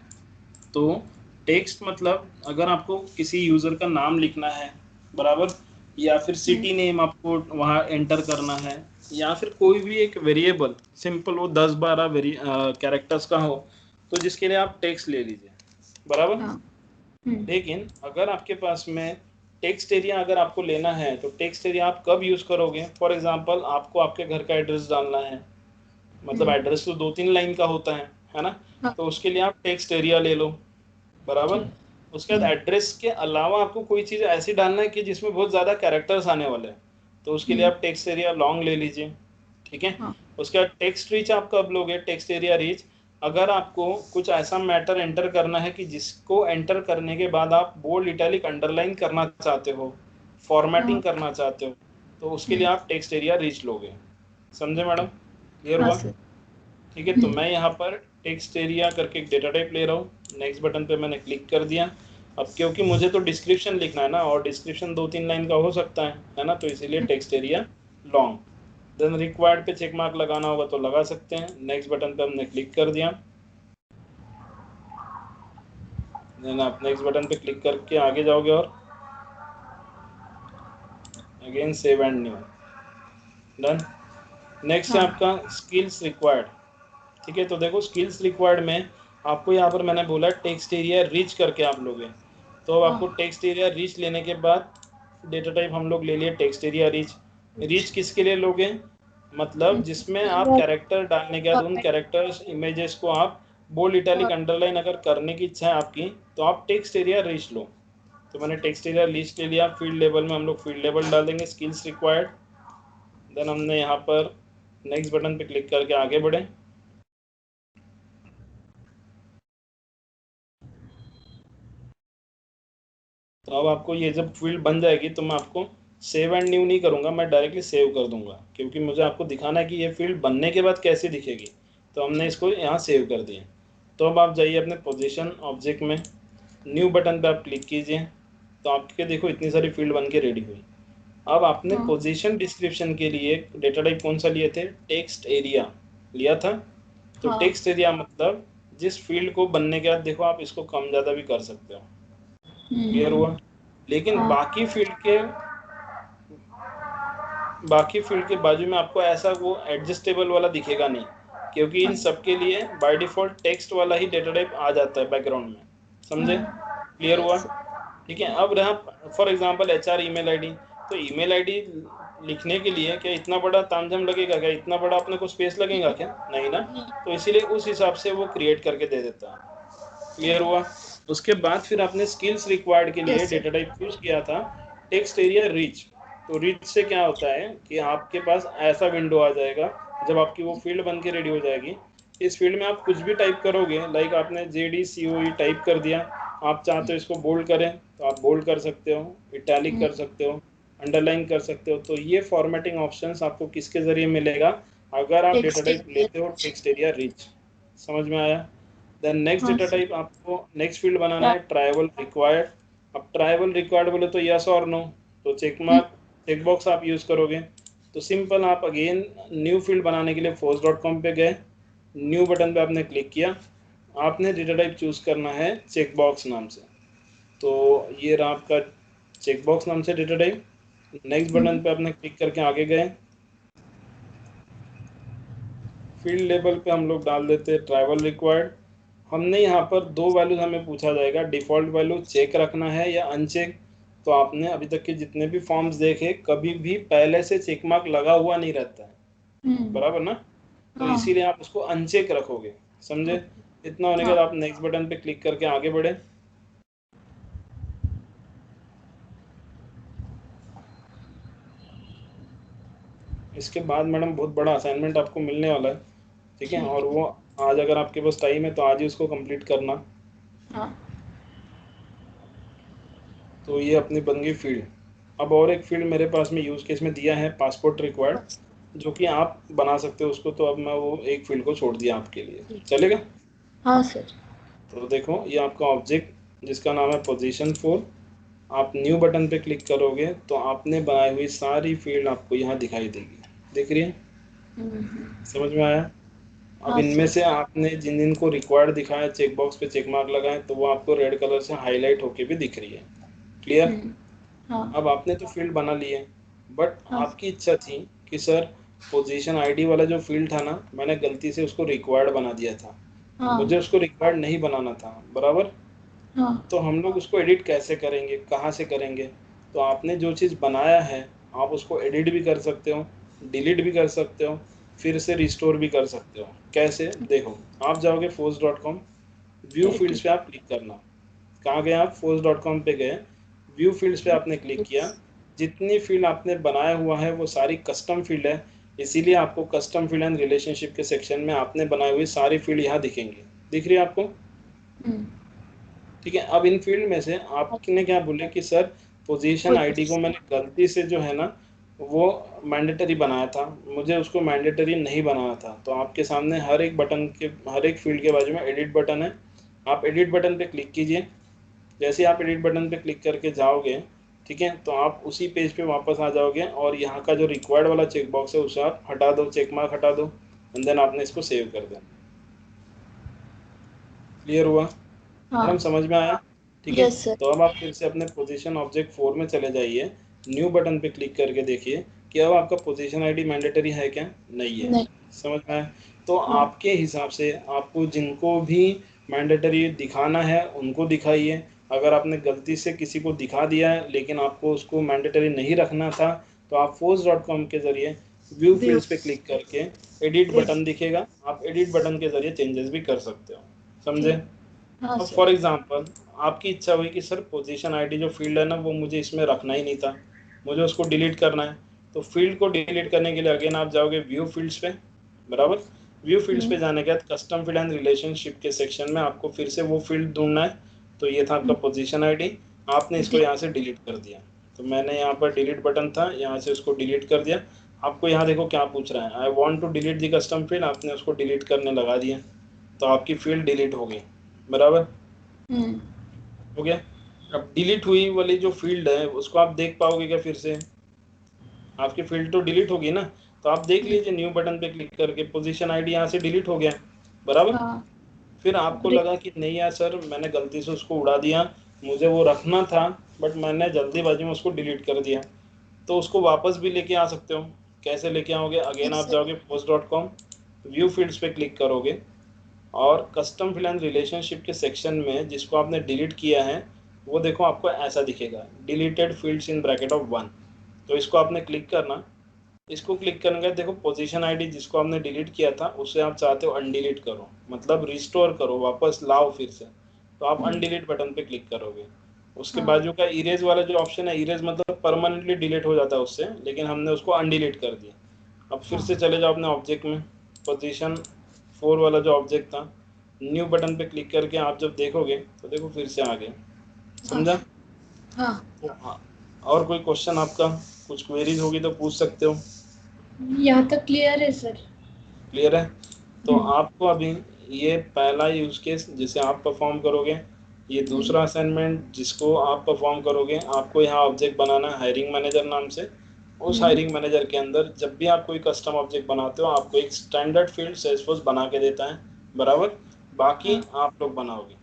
तो टेक्स्ट मतलब अगर आपको किसी यूजर का नाम लिखना है, बराबर, या फिर सिटी नेम आपको वहाँ एंटर करना है, या फिर कोई भी एक वेरिएबल सिंपल वो 10-12 कैरेक्टर्स का हो, तो जिसके लिए आप टेक्स्ट ले लीजिए, बराबर। लेकिन अगर आपके पास में टेक्स्ट एरिया अगर आपको लेना है तो टेक्स्ट एरिया आप कब यूज करोगे? फॉर एग्जांपल आपको आपके घर का एड्रेस डालना है, मतलब एड्रेस तो 2-3 लाइन का होता है ना? तो उसके लिए आप टेक्स्ट एरिया ले लो, बराबर। उसके बाद एड्रेस के अलावा आपको कोई चीज़ ऐसी डालना है कि जिसमें बहुत ज़्यादा कैरेक्टर्स आने वाले हैं, तो उसके लिए आप टेक्स्ट एरिया लॉन्ग ले लीजिए, ठीक है। हाँ उसके बाद टेक्स्ट रीच आप कब लोगे, टेक्स्ट एरिया रीच अगर आपको कुछ ऐसा मैटर एंटर करना है कि जिसको एंटर करने के बाद आप बोल्ड इटैलिक अंडरलाइन करना चाहते हो, हाँ फॉर्मेटिंग करना चाहते हो, तो उसके लिए आप टेक्स्ट एरिया रीच लोगे। समझे मैडम, क्लियर हाँ हुआ? सर। ठीक है, तो मैं यहाँ पर टेक्स्ट एरिया करके एक डेटा टाइप ले रहा हूँ, नेक्स्ट बटन पे मैंने क्लिक कर दिया। अब क्योंकि मुझे तो डिस्क्रिप्शन लिखना है ना, और डिस्क्रिप्शन 2-3 लाइन का हो सकता है ना, तो इसीलिए text area long. Then required पे चेक मार्क लगाना होगा तो लगा सकते हैं। नेक्स्ट बटन पे हमने क्लिक कर दिया, देन आप नेक्स्ट बटन पे क्लिक करके आगे जाओगे और again save and new, done. Next है हाँ आपका स्किल्स रिक्वायर्ड। ठीक है, तो देखो स्किल्स रिक्वायर्ड में आपको यहाँ पर मैंने बोला टेक्स्ट एरिया रीच करके आप लोगे, तो अब आपको हाँ टेक्स्ट एरिया रीच लेने के बाद डेटा टाइप हम लोग ले लिए टेक्स्ट एरिया रीच। रीच किसके लिए लोगे, मतलब जिसमें आप कैरेक्टर डालने के बाद उन कैरेक्टर्स इमेजेस को आप बोल्ड इटैलिक अंडरलाइन अगर करने की इच्छा है आपकी, तो आप टेक्स्ट एरिया रीच लो। तो मैंने टेक्स्ट एरिया लिस्ट ले लिया। फील्ड लेवल में हम लोग फील्ड लेवल डाल देंगे स्किल्स रिक्वायर्ड। देन हमने यहाँ पर नेक्स्ट बटन पे क्लिक करके आगे बढ़े। तो अब आपको ये जब फील्ड बन जाएगी तो मैं आपको सेव एंड न्यू नहीं करूँगा, मैं डायरेक्टली सेव कर दूंगा, क्योंकि मुझे आपको दिखाना है कि ये फील्ड बनने के बाद कैसे दिखेगी। तो हमने इसको यहाँ सेव कर दिया। तो अब आप जाइए अपने पोजीशन ऑब्जेक्ट में, न्यू बटन पे आप क्लिक कीजिए, तो आपके देखो इतनी सारी फील्ड बन के रेडी हुई। अब आपने हाँ पोजीशन डिस्क्रिप्शन के लिए डेटा टाइप कौन सा लिए थे, टेक्स्ट एरिया लिया था। तो हाँ टेक्स्ट एरिया मतलब जिस फील्ड को बनने के बाद देखो आप इसको कम ज़्यादा भी कर सकते हो, क्लियर हुआ। लेकिन हाँ बाकी फील्ड के बाजू में आपको ऐसा वो एडजस्टेबल वाला दिखेगा नहीं, क्योंकि इन सब के लिए बाय डिफॉल्ट टेक्स्ट वाला ही डेटा टाइप आ जाता है बैकग्राउंड में। समझे, क्लियर हुआ? यस ठीक है, अब रहा for example HR email ID. तो ईमेल आईडी लिखने के लिए क्या इतना बड़ा तामझाम लगेगा, क्या इतना बड़ा अपने को स्पेस लगेगा क्या, नहीं ना। तो इसीलिए उस हिसाब से वो क्रिएट करके दे देता है, क्लियर हुआ। उसके बाद फिर आपने स्किल्स रिक्वायर्ड के लिए yes sir. Data type choose किया था टेक्स्ट एरिया रीच। तो रीच से क्या होता है कि आपके पास ऐसा विंडो आ जाएगा जब आपकी वो फील्ड बन के रेडी हो जाएगी। इस फील्ड में आप कुछ भी टाइप करोगे, लाइक आपने JDCOE टाइप कर दिया, आप चाहते हो इसको बोल्ड करें तो आप बोल्ड कर सकते हो, इटैलिक कर सकते हो, अंडरलाइन कर सकते हो। तो ये फॉर्मेटिंग ऑप्शंस आपको किसके जरिए मिलेगा, अगर आप डेटा टेक्स्ट टाइप लेते हो टेक्स्ट एरिया रीच। समझ में आया? देन नेक्स्ट हाँ डेटा सर। टाइप आपको नेक्स्ट फील्ड बनाना है ट्राइवल रिक्वायर्ड। अब ट्राइवल रिक्वायर्ड बोले तो यस और नो, तो चेक मार्क चेक बॉक्स आप यूज करोगे। तो सिंपल आप अगेन न्यू फील्ड बनाने के लिए force.com पे गए, न्यू बटन पे आपने क्लिक किया, आपने डेटा टाइप चूज करना है चेक बॉक्स नाम से। तो ये रहा आपका चेक बॉक्स नाम से डेटा टाइप। नेक्स्ट बटन पे आपने क्लिक करके आगे गए, फील्ड लेवल पे हम लोग डाल देते हैं ट्राइवल रिक्वायर्ड। हमने यहाँ पर दो वैल्यूज हमें पूछा जाएगा, डिफॉल्ट वैल्यू चेक रखना है या अनचेक। तो आपने अभी तक के जितने भी फॉर्म्स देखे कभी भी पहले से चेक मार्क लगा हुआ नहीं रहता है, बराबर ना। तो हाँ इसीलिए आप उसको अनचेक रखोगे, समझे। इतना होने के हाँ बाद आप नेक्स्ट बटन पे क्लिक करके आगे बढ़े। इसके बाद मैडम बहुत बड़ा असाइनमेंट आपको मिलने वाला है, ठीक है, ठीक और वो आज अगर आपके पास टाइम है तो आज ही उसको कंप्लीट करना। हाँ तो ये अपनी बन गई फील्ड। अब और एक फील्ड मेरे पास में यूज केस में दिया है पासपोर्ट रिक्वायर्ड, जो कि आप बना सकते हो उसको। तो अब मैं वो एक फील्ड को छोड़ दिया आपके लिए, चलेगा। हाँ सर। तो देखो ये आपका ऑब्जेक्ट जिसका नाम है पोजीशन 4, आप न्यू बटन पे क्लिक करोगे तो आपने बनाई हुई सारी फील्ड आपको यहाँ दिखाई देगी, दिख रही है? समझ में आया? अब हाँ इनमें सर। से आपने जिन जिन को रिक्वायर्ड दिखाया चेक बॉक्स पे चेक मार्क लगाए, तो वो आपको रेड कलर से हाईलाइट होके भी दिख रही है, क्लियर। हाँ अब आपने तो फील्ड बना लिए, बट हाँ आपकी इच्छा थी कि सर पोजीशन आईडी वाला जो फील्ड था ना, मैंने गलती से उसको रिक्वायर्ड बना दिया था, हाँ मुझे उसको रिक्वायर्ड नहीं बनाना था, बराबर। हाँ तो हम लोग उसको एडिट कैसे करेंगे, कहाँ से करेंगे? तो आपने जो चीज़ बनाया है आप उसको एडिट भी कर सकते हो, डिलीट भी कर सकते हो, फिर से रिस्टोर भी कर सकते हो। कैसे, देखो आप जाओगे force.com, व्यू फील्ड्स एडिट। पे आप क्लिक करना, कहाँ गए आप, force.com पे गए, व्यू फील्ड्स पे आपने क्लिक किया, जितनी फील्ड आपने बनाया हुआ है वो सारी कस्टम फील्ड है, इसीलिए आपको कस्टम फील्ड एंड रिलेशनशिप के सेक्शन में आपने बनाई हुई सारी फील्ड यहाँ दिखेंगी। दिख रही है आपको? ठीक है। अब इन फील्ड में से आपने क्या बोले कि सर पोजीशन आईडी को मैंने गलती से जो है ना वो मैंडेटरी बनाया था, मुझे उसको मैंडेटरी नहीं बनाना था। तो आपके सामने हर एक बटन के, हर एक फील्ड के बाजू में एडिट बटन है, आप एडिट बटन पे क्लिक कीजिए। जैसे ही आप एडिट बटन पे क्लिक करके जाओगे, ठीक है, तो आप उसी पेज पे वापस आ जाओगे और यहाँ का जो रिक्वायर्ड वाला चेक बॉक्स है उसे आप हटा दो, चेक मार्क हटा दो, एंड देन आपने इसको सेव कर देना। क्लियर हुआ मैडम, समझ में आया? ठीक है। Yes sir. तो अब आप फिर से अपने पोजीशन ऑब्जेक्ट 4 में चले जाइए, न्यू बटन पे क्लिक करके देखिए कि अब आपका पोजीशन आईडी मैंडेटरी है क्या, नहीं है। नहीं। समझ में आया? तो हाँ। आपके हिसाब से आपको जिनको भी मैंडेटरी दिखाना है उनको दिखाइए। अगर आपने गलती से किसी को दिखा दिया है लेकिन आपको उसको मैंडेटरी नहीं रखना था, तो आप force.com के जरिए व्यू व्यू। फील्ड्स पे क्लिक करके एडिट बटन दिखेगा, आप एडिट बटन के जरिए चेंजेस भी कर सकते हो। समझे? ठीक। हाँ अब सर। फॉर एग्जांपल आपकी इच्छा हुई कि सर पोजीशन आईडी जो फील्ड है ना वो मुझे इसमें रखना ही नहीं था, मुझे उसको डिलीट करना है। तो फील्ड को डिलीट करने के लिए अगेन आप जाओगे व्यू फील्ड्स पे, बराबर। व्यू फील्ड्स पे जाने के बाद कस्टम फील्ड एंड रिलेशनशिप के सेक्शन में आपको फिर से वो फील्ड ढूंढना है। तो ये था आपका पोजीशन आईडी, आपने इसको यहाँ से डिलीट कर दिया। तो मैंने यहाँ पर डिलीट बटन था, यहाँ से उसको डिलीट कर दिया। आपको यहाँ देखो क्या पूछ रहा है, I want to delete the custom field, आपने उसको डिलीट करने लगा दिया, तो आपकी फील्ड डिलीट हो गई, बराबर हो गया। अब डिलीट हुई वाली जो फील्ड है उसको आप देख पाओगे क्या फिर से? आपकी फील्ड तो डिलीट होगी ना, तो आप देख लीजिए न्यू बटन पे क्लिक करके पोजीशन आईडी यहाँ से डिलीट हो गया, बराबर। हाँ। फिर आपको लगा कि नहीं यार सर मैंने गलती से उसको उड़ा दिया, मुझे वो रखना था बट मैंने जल्दीबाजी में उसको डिलीट कर दिया, तो उसको वापस भी लेके आ सकते हो। कैसे लेके आओगे? अगेन आप जाओगे post.com, व्यू फील्ड्स पे क्लिक करोगे और कस्टम फील्ड एंड रिलेशनशिप के सेक्शन में जिसको आपने डिलीट किया है वो देखो आपको ऐसा दिखेगा, deleted fields in bracket of 1। तो इसको आपने क्लिक करना, इसको क्लिक करने के बाद देखो पोजीशन आईडी जिसको आपने डिलीट किया था उसे आप चाहते हो अनडिलीट करो, मतलब रिस्टोर करो, वापस लाओ फिर से, तो आप अनडिलीट बटन पे क्लिक करोगे। उसके हाँ। बाजू का इरेज वाला जो ऑप्शन है, इरेज मतलब परमानेंटली डिलीट हो जाता है उससे, लेकिन हमने उसको अनडिलीट कर दिया। अब फिर से चले जाओ अपने ऑब्जेक्ट में, पोजीशन 4 वाला जो ऑब्जेक्ट था, न्यू बटन पे क्लिक करके आप जब देखोगे तो देखो फिर से आ गया। हाँ। समझा? हाँ। तो और कोई क्वेश्चन आपका, कुछ क्वेरीज होगी तो पूछ सकते हो। यहाँ तक क्लियर है सर। क्लियर है? तो आपको अभी ये पहला यूज केस जिसे आप परफॉर्म करोगे, ये दूसरा असाइनमेंट जिसको आप परफॉर्म करोगे, आपको यहाँ ऑब्जेक्ट बनाना है हायरिंग मैनेजर नाम से। उस हायरिंग मैनेजर के अंदर जब भी आप कोई कस्टम ऑब्जेक्ट बनाते हो आपको एक स्टैंडर्ड फील्ड सेल्सफोर्स बना के देता है, बराबर। बाकी आप लोग बनाओगे,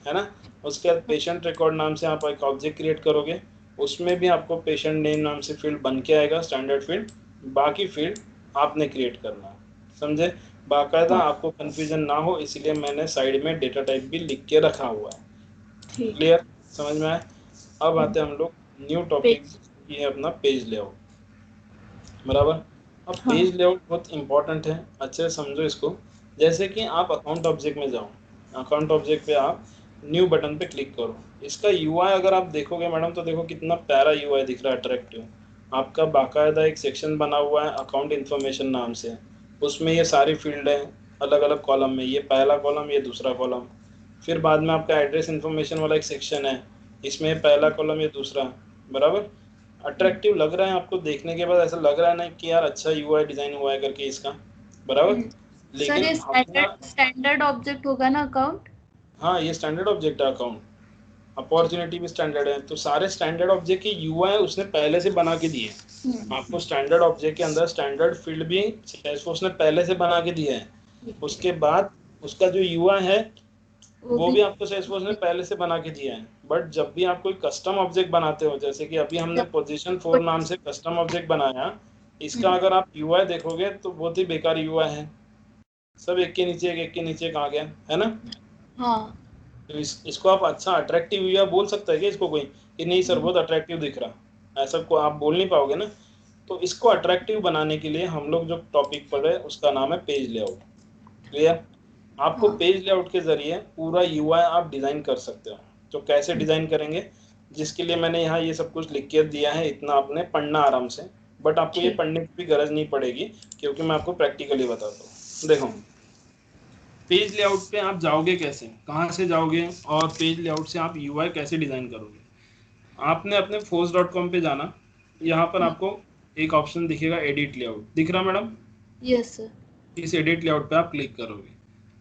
है ना। उसके बाद पेशेंट रिकॉर्ड नाम से आप एक ऑब्जेक्ट क्रिएट करोगे, उसमें भी आपको पेशेंट नेम नाम से फील्ड बन के आएगा, स्टैंडर्ड फील्ड। बाकी फील्ड आपने क्रिएट करना है, समझे? बाकायदा आपको कंफ्यूजन ना हो इसलिए मैंने साइड में डेटा टाइप भी लिख के रखा हुआ है। ठीक। क्लियर? समझ में आया? अब आते हैं हम लोग न्यू टॉपिक, ये है अपना पेज लेआउट, बराबर। अब पेज लेआउट बहुत इंपॉर्टेंट है, अच्छे से समझो इसको। जैसे कि आप अकाउंट ऑब्जेक्ट में जाओ, अकाउंट ऑब्जेक्ट पे आप न्यू बटन पे क्लिक करो, इसका यूआई अगर आप देखोगे मैडम तो देखो कितना प्यारा यूआई दिख रहा है, अट्रैक्टिव। आपका बाकायदा एक सेक्शन बना हुआ है अकाउंट इन्फॉर्मेशन नाम से, उसमें ये सारी फील्ड है अलग अलग कॉलम में, ये पहला कॉलम ये दूसरा कॉलम। फिर बाद में आपका एड्रेस इन्फॉर्मेशन वाला एक सेक्शन है, इसमें पहला कॉलम ये दूसरा, बराबर। अट्रैक्टिव लग रहा है आपको देखने के बाद, ऐसा लग रहा है ना कि यार अच्छा यूआई डिजाइन हुआ है करके इसका, बराबर। सर लेकिन ये अपना, स्टैंडर्ड ऑब्जेक्ट होगा ना अकाउंट? हाँ ये स्टैंडर्ड ऑब्जेक्ट है अकाउंट, अपॉर्चुनिटी भी स्टैंडर्ड है, तो सारे स्टैंडर्ड ऑब्जेक्ट के यूआई उसने पहले से बना के दिए। आपको स्टैंडर्ड ऑब्जेक्ट के अंदर स्टैंडर्ड फील्ड भी सेल्सफोर्स ने पहले से बना के दिया है। उसके बाद उसका जो यूआई है वो भी आपको सेल्सफोर्स ने पहले से बना के दिया है। बट जब भी आप कोई कस्टम ऑब्जेक्ट बनाते हो, जैसे कि अभी हमने पोजीशन 4 नाम से कस्टम ऑब्जेक्ट बनाया, इसका अगर आप यूआई देखोगे तो बहुत ही बेकार यूआई है, सब एक के नीचे एक आ गया है ना। हाँ। तो इसको आप अच्छा अट्रैक्टिव यूआई बोल सकता है क्या इसको कोई, कि नहीं सर बहुत अट्रैक्टिव दिख रहा, ऐसा को आप बोल नहीं पाओगे ना। तो इसको अट्रैक्टिव बनाने के लिए हम लोग जो टॉपिक पढ़ रहे हैं उसका नाम है पेज लेआउट। क्लियर? आपको पेज लेआउट के जरिए पूरा यूआई आप डिजाइन कर सकते हो। तो कैसे डिजाइन करेंगे, जिसके लिए मैंने यहाँ ये सब कुछ लिख के दिया है, इतना आपने पढ़ना आराम से, बट आपको ये ठीक। पढ़ने की भी गरज नहीं पड़ेगी क्योंकि मैं आपको प्रैक्टिकली बताता हूँ। देखो, पेज लेआउट पे आप जाओगे कैसे, कहाँ से जाओगे, और पेज लेआउट से आप यूआई कैसे डिजाइन करोगे। आपने अपने force.com पे जाना, यहाँ पर हाँ। आपको एक ऑप्शन दिखेगा एडिट लेआउट, दिख रहा मैडम? Yes sir. इस एडिट लेआउट पे आप क्लिक करोगे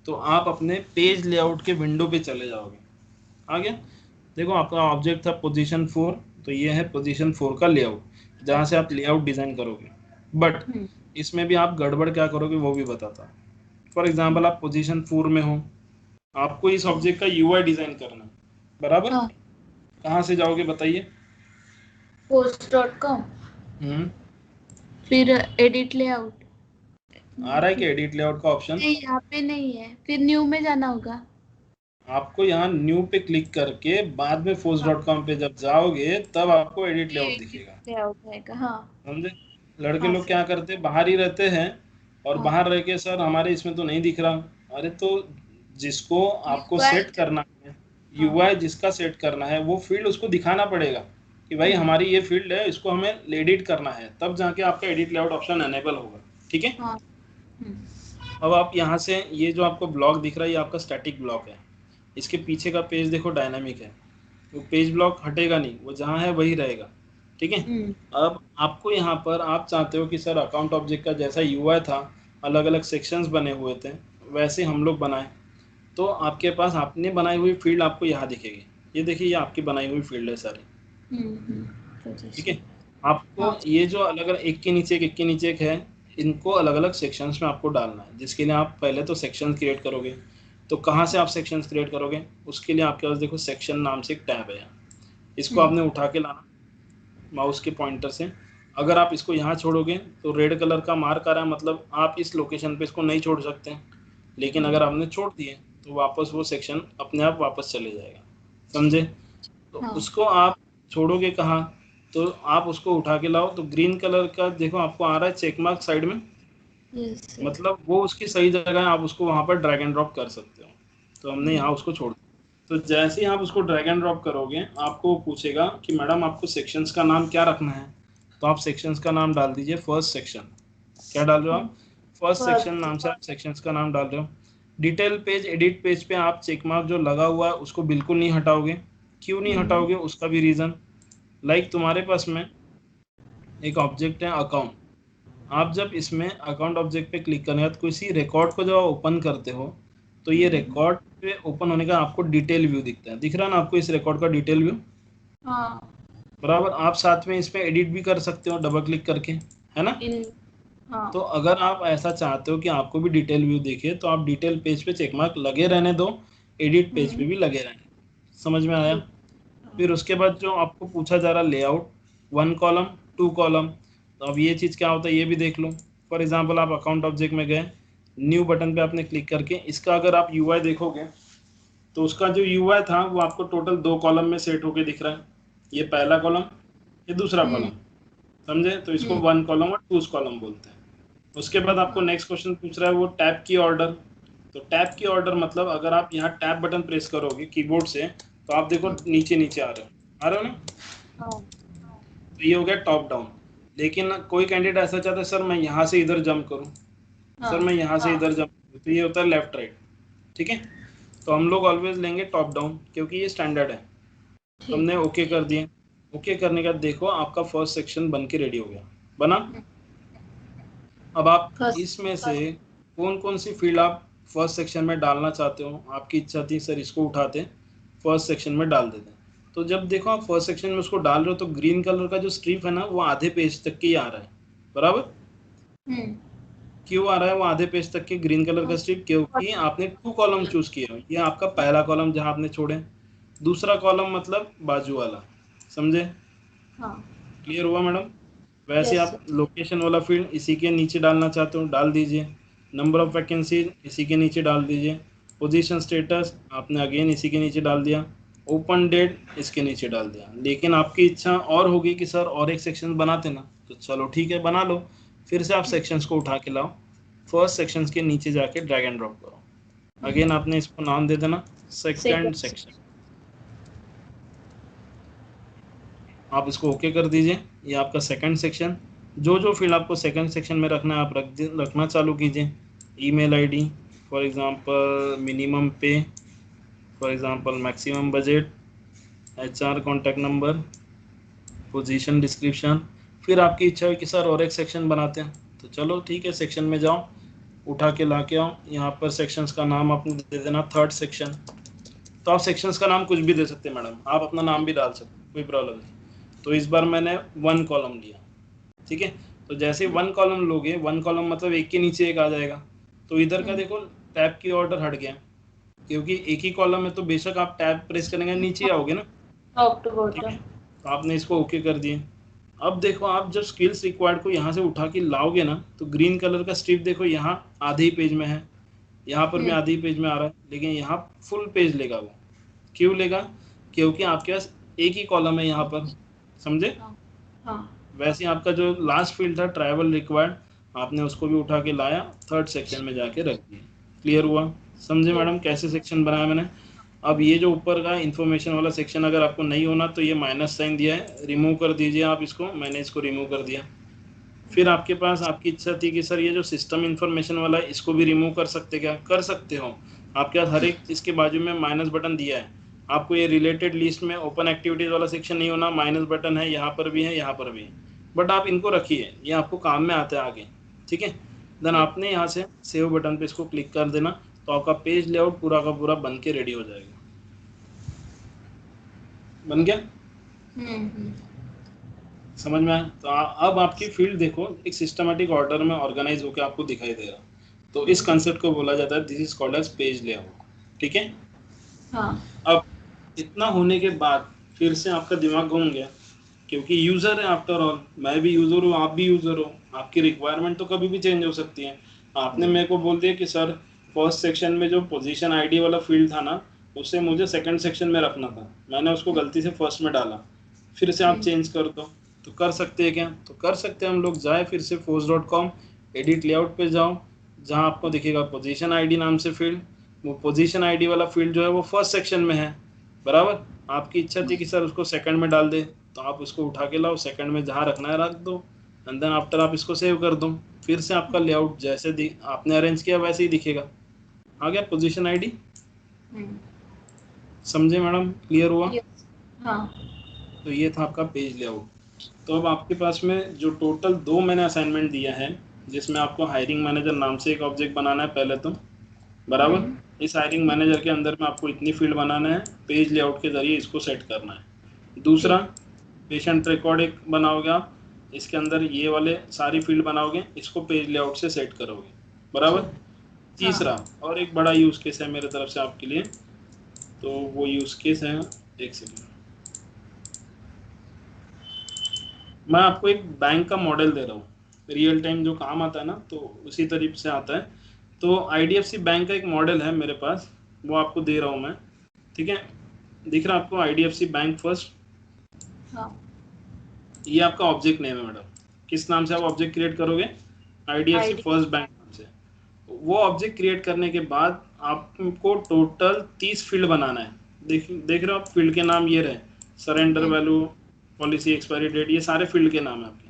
तो आप अपने पेज लेआउट के विंडो पे चले जाओगे। आ गया? देखो आपका ऑब्जेक्ट था पोजीशन 4, तो ये है पोजीशन 4 का लेआउट जहाँ से आप लेआउट डिजाइन करोगे। बट इसमें भी आप गड़बड़ क्या करोगे वो भी बताता। फॉर एग्जाम्पल आप पोजीशन 4 में हो, आपको इस ऑब्जेक्ट का यूआई डिजाइन करना है, बराबर? हाँ। कहाँ से जाओगे बताइए? post.com, फिर एडिट लेआउट। आ रहा है कि एडिट लेआउट का ऑप्शन? नहीं, यहाँ पे नहीं है, फिर न्यू में जाना होगा। आपको यहाँ न्यू पे क्लिक करके बाद में force.com पे जब जाओगे तब आपको एडिट लेआउट एडिट दिखेगा। लेआउट आएगा। हाँ। समझे? लड़के हाँ लोग सर। क्या करते हैं, बाहर ही रहते हैं और हाँ। बाहर रह के सर हमारे इसमें तो नहीं दिख रहा। अरे तो जिसको आपको यूआई सेट करना है, हाँ। यूआई जिसका सेट करना है वो फील्ड उसको दिखाना पड़ेगा कि भाई हमारी ये फील्ड है, इसको हमें एडिट करना है, तब जाके आपका एडिट लेआउट ऑप्शन एनेबल होगा। ठीक है? हाँ। अब आप यहाँ से ये जो आपको ब्लॉक दिख रहा है ये आपका स्टैटिक ब्लॉक है, इसके पीछे का पेज देखो डायनामिक है, वो पेज ब्लॉक हटेगा नहीं, वो जहाँ है वही रहेगा। ठीक है? अब आपको यहाँ पर आप चाहते हो कि सर अकाउंट ऑब्जेक्ट का जैसा यूआई था, अलग अलग सेक्शंस बने हुए थे, वैसे हम लोग बनाए, तो आपके पास आपने बनाई हुई फील्ड आपको यहाँ दिखेगी। ये देखिए, ये आपकी बनाई हुई फील्ड है सारी। ठीक है? आपको हाँ। ये जो अलग अलग एक के नीचे एक के नीचे एक है, इनको अलग अलग सेक्शंस में आपको डालना है, जिसके लिए आप पहले तो सेक्शन क्रिएट करोगे। तो कहाँ से आप सेक्शंस क्रिएट करोगे, उसके लिए आपके पास देखो सेक्शन नाम से एक टैब है, इसको आपने उठा के लाना माउस के पॉइंटर से। अगर आप इसको यहाँ छोड़ोगे तो रेड कलर का मार्क आ रहा है, मतलब आप इस लोकेशन पे इसको नहीं छोड़ सकते। लेकिन अगर आपने छोड़ दिए तो वापस वो सेक्शन अपने आप वापस चले जाएगा। समझे? तो हाँ। उसको आप छोड़ोगे कहाँ, तो आप उसको उठा के लाओ, तो ग्रीन कलर का देखो आपको आ रहा है चेक मार्क साइड में, यस सर। मतलब वो उसकी सही जगह है, आप उसको वहाँ पर ड्रैग एंड ड्रॉप कर सकते हो। तो हमने यहाँ उसको छोड़ दिया। तो जैसे ही आप उसको ड्रैग एंड ड्रॉप करोगे आपको पूछेगा कि मैडम आपको सेक्शंस का नाम क्या रखना है, तो आप सेक्शंस का नाम डाल दीजिए फर्स्ट सेक्शन। क्या डाल रहे हो आप? फर्स्ट सेक्शन नाम से आप सेक्शंस का नाम डाल रहे हो। डिटेल पेज एडिट पेज पे आप चेक मार्क जो लगा हुआ है उसको बिल्कुल नहीं हटाओगे। क्यों नहीं हटाओगे, उसका भी रीज़न, लाइक तुम्हारे पास में एक ऑब्जेक्ट है अकाउंट, आप जब इसमें अकाउंट ऑब्जेक्ट पे क्लिक करने के बाद किसी रिकॉर्ड को जब आप ओपन करते हो तो ये रिकॉर्ड पे ओपन होने का आपको डिटेल व्यू दिखता है, दिख रहा है ना आपको इस रिकॉर्ड का डिटेल व्यू? हाँ। बराबर। आप साथ में इसमें एडिट भी कर सकते हो डबल क्लिक करके, है ना? हाँ। तो अगर आप ऐसा चाहते हो कि आपको भी डिटेल व्यू दिखे तो आप डिटेल पेज पे चेक मार्क लगे रहने दो, एडिट पेज पे भी लगे रहने दो। समझ में आया? ठीक। फिर उसके बाद जो आपको पूछा जा रहा लेआउट 1 कॉलम 2 कॉलम, तो अब ये चीज़ क्या होता है ये भी देख लो। फॉर एग्जांपल आप अकाउंट ऑब्जेक्ट में गए, न्यू बटन पे आपने क्लिक करके इसका अगर आप यूआई देखोगे तो उसका जो यूआई था वो आपको टोटल 2 कॉलम में सेट होके दिख रहा है, ये पहला कॉलम, ये दूसरा कॉलम। समझे? तो इसको 1 कॉलम और 2 कॉलम बोलते हैं। उसके बाद आपको नेक्स्ट क्वेश्चन पूछ रहा है वो टैब की ऑर्डर। तो टैब की ऑर्डर मतलब अगर आप यहाँ टैब बटन प्रेस करोगे कीबोर्ड से तो आप देखो नीचे नीचे आ रहे हो ना? तो ये हो गया टॉप डाउन। लेकिन कोई कैंडिडेट ऐसा चाहता है सर मैं यहाँ से इधर जंप करूँ, सर मैं यहाँ से इधर जंप करूँ, तो ये होता है लेफ्ट राइट। ठीक है? तो हम लोग ऑलवेज लेंगे टॉप डाउन क्योंकि ये स्टैंडर्ड है। हमने ओके कर दिए। ओके करने के बाद देखो आपका फर्स्ट सेक्शन बन के रेडी हो गया, बना। अब आप इसमें से कौन कौन सी फील्ड आप फर्स्ट सेक्शन में डालना चाहते हो, आपकी इच्छा थी सर इसको उठाते फर्स्ट सेक्शन में डाल देते। तो जब देखो आप फर्स्ट सेक्शन में उसको डाल रहे हो तो ग्रीन कलर का जो स्ट्रिप है ना वो आधे पेज तक की आ रहा है, बराबर? क्यों आ रहा है वो आधे पेज तक के ग्रीन कलर का स्ट्रिप? क्योंकि आपने 2 कॉलम चूज किए। ये आपका पहला कॉलम जहां आपने छोड़े, दूसरा कॉलम मतलब बाजू वाला। समझे? क्लियर हुआ मैडम? वैसे आप लोकेशन वाला फील्ड इसी के नीचे डालना चाहते हो डाल दीजिए, नंबर ऑफ वैकेंसी इसी के नीचे डाल दीजिए, पोजीशन स्टेटस आपने अगेन इसी के नीचे डाल दिया, ओपन डेट इसके नीचे डाल दिया। लेकिन आपकी इच्छा और होगी कि सर और एक सेक्शन बनाते ना, तो चलो ठीक है बना लो। फिर से आप सेक्शंस को उठा के लाओ, फर्स्ट सेक्शंस के नीचे जाके ड्रैग एंड ड्रॉप करो। अगेन आपने इसको नाम दे देना सेकंड सेक्शन। आप इसको ओके कर दीजिए। ये आपका सेकंड सेक्शन। जो जो फील्ड आपको सेकंड सेक्शन में रखना है आप रखना चालू कीजिए। Email ID, for example minimum pay, for example maximum budget, HR contact number, position description. फिर आपकी इच्छा है कि सर और एक सेक्शन बनाते हैं, तो चलो ठीक है, सेक्शन में जाओ, उठा के ला के आओ। यहाँ पर सेक्शंस का नाम आपने दे देना थर्ड सेक्शन। तो आप सेक्शंस का नाम कुछ भी दे सकते हैं मैडम, आप अपना नाम भी डाल सकते हैं, कोई प्रॉब्लम नहीं। तो इस बार मैंने 1 कॉलम लिया, ठीक है। तो जैसे 1 कॉलम लोगे, 1 कॉलम मतलब एक के नीचे एक आ जाएगा। तो इधर का देखो टैब की ऑर्डर हट गया, क्योंकि एक ही कॉलम है तो बेशक आप टैब प्रेस करेंगे नीचे आओगे ना, टॉप टू ठीक है। बॉटम। तो आपने इसको ओके कर दिए। अब देखो आप जब स्किल्स रिक्वायर्ड को यहाँ से उठा के लाओगे ना, तो ग्रीन कलर का स्ट्रिप देखो यहाँ आधे ही पेज में है, यहाँ पर भी आधे ही पेज में आ रहा है, लेकिन यहाँ फुल पेज लेगा वो। क्यों लेगा? क्योंकि आपके पास एक ही कॉलम है यहाँ पर, समझे। हाँ। वैसे ही आपका जो लास्ट फील्ड था ट्रैवल रिक्वायर्ड, आपने उसको भी उठा के लाया, थर्ड सेक्शन में जाके रख दिया। क्लियर हुआ? समझे मैडम कैसे सेक्शन बनाया मैंने? अब ये जो ऊपर का इंफॉर्मेशन वाला सेक्शन अगर आपको नहीं होना तो ये माइनस साइन दिया है, रिमूव कर दीजिए आप इसको। मैंने इसको रिमूव कर दिया। फिर आपके पास आपकी इच्छा थी कि सर ये जो सिस्टम इंफॉर्मेशन वाला है इसको भी रिमूव कर सकते, क्या कर सकते हो। आपके पास हर एक इसके बाजू में माइनस बटन दिया है। आपको ये रिलेटेड लिस्ट में ओपन एक्टिविटीज वाला सेक्शन नहीं होना, माइनस बटन है, यहाँ पर भी है, यहाँ पर भी है, बट आप इनको रखिए, ये आपको काम में आता है आगे, ठीक है। देन आपने यहाँ से सेव बटन पे इसको क्लिक कर देना, तो आपका पेज लेआउट पूरा का पूरा बन के रेडी हो जाएगा। बन गया? समझ में आया? तो अब आपकी फील्ड देखो एक सिस्टमैटिक ऑर्डर में ऑर्गेनाइज होकर आपको दिखाई दे रहा। तो इस कंसेप्ट को बोला जाता है, this is called as page layout, ठीक है। हाँ। अब इतना होने के बाद फिर से आपका दिमाग घूम गया, क्योंकि यूजर है आफ्टर ऑल, मैं भी यूजर हूँ, आप भी यूजर हो, आपकी रिक्वायरमेंट तो कभी भी चेंज हो सकती है। आपने मेरे को बोल दिया कि सर फर्स्ट सेक्शन में जो पोजीशन आईडी वाला फील्ड था ना, उसे मुझे सेकंड सेक्शन में रखना था, मैंने उसको गलती से फर्स्ट में डाला, फिर से आप चेंज कर दो। तो कर सकते हैं क्या? तो कर सकते हैं हम लोग। जाए फिर से force.com एडिट लेआउट पे जाओ, जहाँ आपको दिखेगा पोजीशन आईडी नाम से फील्ड, वो पोजीशन आईडी वाला फील्ड जो है वो फर्स्ट सेक्शन में है, बराबर। आपकी इच्छा थी कि सर उसको सेकंड में डाल दे, तो आप उसको उठा के लाओ, सेकंड में जहाँ रखना है रख दो, एंड देन आफ्टर आप इसको सेव कर दो। फिर से आपका लेआउट जैसे आपने अरेंज किया वैसे ही दिखेगा। आ गया पोजीशन आईडी? समझे मैडम? क्लियर हुआ? हाँ। तो ये था आपका पेज लेआउट। तो अब आपके पास में जो टोटल 2 मैंने असाइनमेंट दिया है, जिसमें आपको हायरिंग मैनेजर नाम से एक ऑब्जेक्ट बनाना है पहले तो, बराबर। इस हायरिंग मैनेजर के अंदर में आपको इतनी फील्ड बनाना है, पेज लेआउट के जरिए इसको सेट करना है। दूसरा, पेशेंट रिकॉर्ड एक बनाओगे आप, इसके अंदर ये वाले सारी फील्ड बनाओगे, इसको पेज लेआउट से सेट करोगे, बराबर। तीसरा और एक बड़ा यूज केस है मेरे तरफ से आपके लिए, तो वो यूज केस है, एक सेकेंड, मैं आपको एक बैंक का मॉडल दे रहा हूँ, रियल टाइम जो काम आता है ना, तो उसी तरीके से आता है। तो आईडीएफसी बैंक का एक मॉडल है मेरे पास, वो आपको दे रहा हूँ मैं, ठीक है। दिख रहा है आपको आईडीएफसी बैंक फर्स्ट? हाँ। ये आपका ऑब्जेक्ट नेम है मैडम। किस नाम से आप ऑब्जेक्ट क्रिएट करोगे? आईडीएफसी फर्स्ट बैंक नाम से। वो ऑब्जेक्ट क्रिएट करने के बाद आपको टोटल 30 फील्ड बनाना है। देख रहे हो आप, फील्ड के नाम ये रहे, surrender value, policy expiry date, ये सारे फील्ड के नाम है आपके।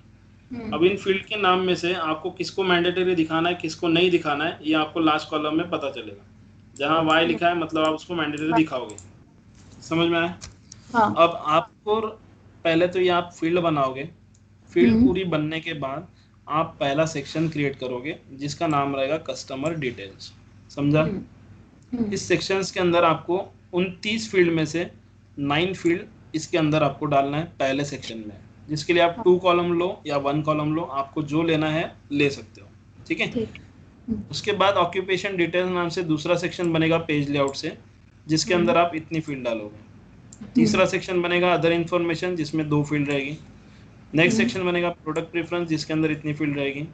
अब इन फील्ड के नाम में से आपको किसको मैंडेटरी दिखाना है, किसको नहीं दिखाना है, ये आपको लास्ट कॉलम में पता चलेगा। जहां वाई लिखा है मतलब आप उसको मैंडेटरी दिखाओगे। समझ में आया? हाँ। अब आपको पहले तो ये आप फील्ड बनाओगे, फील्ड पूरी बनने के बाद आप पहला सेक्शन क्रिएट करोगे जिसका नाम रहेगा कस्टमर डिटेल्स। समझा? इस सेक्शंस के अंदर आपको उन 30 फील्ड में से 9 फील्ड इसके अंदर आपको डालना है पहले सेक्शन में, जिसके लिए आप 2 कॉलम लो या 1 कॉलम लो, आपको जो लेना है ले सकते हो, ठीक है। उसके बाद ऑक्यूपेशन डिटेल्स नाम से दूसरा सेक्शन बनेगा पेज लेआउट से, जिसके अंदर आप इतनी फील्ड डालोगे। तीसरा सेक्शन बनेगा अदर इन्फॉर्मेशन, जिसमें 2 फील्ड रहेगी। नेक्स्ट सेक्शन बनेगा प्रोडक्ट प्रेफरेंस, जिसके अंदर इतनी फील्ड रहेगी।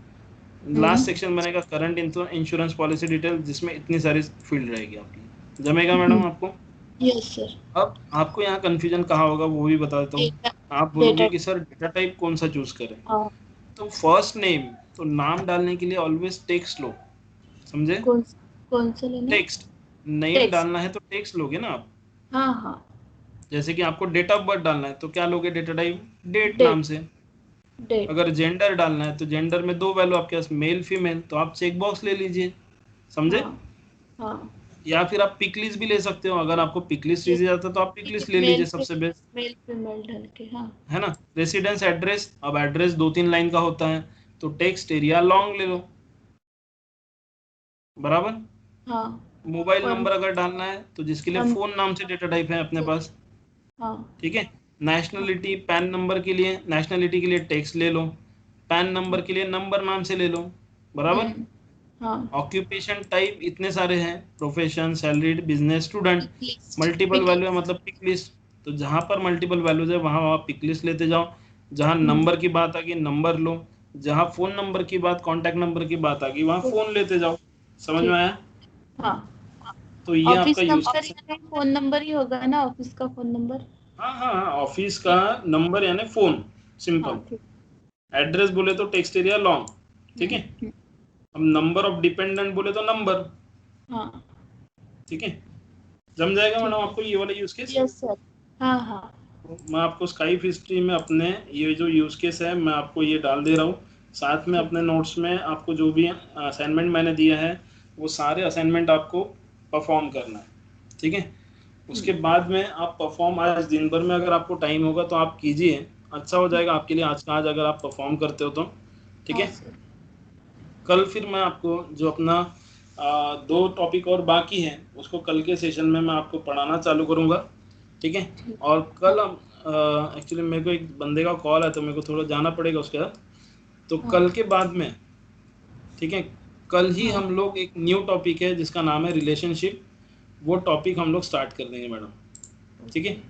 लास्ट सेक्शन बनेगा करंट इंश्योरेंस पॉलिसी डिटेल, जिसमें इतनी सारी फील्ड रहेगी आपकी। जमेगा मैडम आपको? Yes sir. अब आपको यहाँ कंफ्यूजन कहाँ होगा वो भी बता देता हूँ। आप बोलोगे कि सर डेटा टाइप कौन सा चूज करें? तो फर्स्ट नेम, तो नाम डालने के लिए ऑलवेज टेक्स्ट लो, समझे? कौन सा लेना? टेक्स्ट नेम डालना है तो टेक्स्ट लोगे ना आप। हाँ हाँ। जैसे कि आपको डेट ऑफ बर्थ डालना है तो क्या लोगे डेटा टाइप, डेट डेट नाम से। डेट अगर जेंडर डालना है तो जेंडर में दो वैल्यू आपके पास, मेल फीमेल, तो आप चेक बॉक्स ले लीजिए, समझे। हाँ हाँ या फिर आप पिक लिस्ट भी ले सकते हो, अगर आपको पिक लिस्ट ये इजी आता है तो आप पिक ठीक है, लिस्ट ले लीजिए, सबसे बेस्ट मेल फीमेल ढल के, हाँ है ना। रेसिडेंस एड्रेस, अब एड्रेस 2-3 लाइन का होता है तो टेक्स्ट एरिया लॉन्ग ले लो, बराबर। हाँ मोबाइल और नंबर अगर डालना है तो जिसके लिए नंबर, फोन नाम से डेटा टाइप है अपने पास, हाँ ठीक है। हाँ नेशनलिटी, पैन नंबर के लिए, नेशनलिटी के लिए टेक्स्ट ले लो, पैन नंबर के लिए नंबर नाम से ले लो, बराबर। हम्म हाँ ऑक्यूपेशन टाइप इतने सारे हैं, profession, salaried, business, student. Multiple pick value है मतलब पिक लिस्ट, तो जहां पर मल्टीपल वैल्यूज है वहां आप पिक लिस्ट लेते जाओ। जहां हम्म नंबर की बात आ गई नंबर लो, जहां फोन नंबर की बात, कॉन्टैक्ट नंबर की बात आ गई वहां फोन लेते जाओ, समझ में ठीक, आया। हाँ तो ये ऑफिस आपका यूज नंबर केस है। यानी फोन नंबर ही होगा ना, ऑफिस का फोन नंबर। हाँ हाँ हाँ, ऑफिस का ठीक, नंबर यानी फोन, हाँ सिंपल। ठीक, एड्रेस बोले तो टेक्स्ट एरिया लॉन्ग, ठीक है। हम्म, अब नंबर ऑफ डिपेंडेंट बोले तो नंबर, हाँ ठीक है। जम जाएगा मैडम ठीक है, आपको ये वाला यूज केस। यस सर, हाँ हाँ मैं आपको स्काइप हिस्ट्री में अपने ये जो यूज केस है मैं आपको ये डाल दे रहा हूँ, साथ में ठीक, अपने नोट्स में आपको जो भी असाइनमेंट मैंने दिया है वो सारे असाइनमेंट आपको परफॉर्म करना है, ठीक है। उसके हम्म, बाद में आप परफॉर्म आज दिन भर में अगर आपको टाइम होगा तो आप कीजिए, अच्छा हो जाएगा आपके लिए आज का आज अगर आप परफॉर्म करते हो तो, ठीक हाँ है। सर, कल फिर मैं आपको जो अपना 2 टॉपिक और बाकी हैं उसको कल के सेशन में मैं आपको पढ़ाना चालू करूँगा, ठीक है। ठीक, और हाँ कल एक्चुअली मेरे को एक बंदे का कॉल है तो मेरे को थोड़ा जाना पड़ेगा उसके साथ, तो हाँ कल के बाद में, ठीक है, कल ही हाँ हम लोग एक न्यू टॉपिक है जिसका नाम है रिलेशनशिप, वो टॉपिक हम लोग स्टार्ट कर देंगे मैडम, ठीक ओके, है।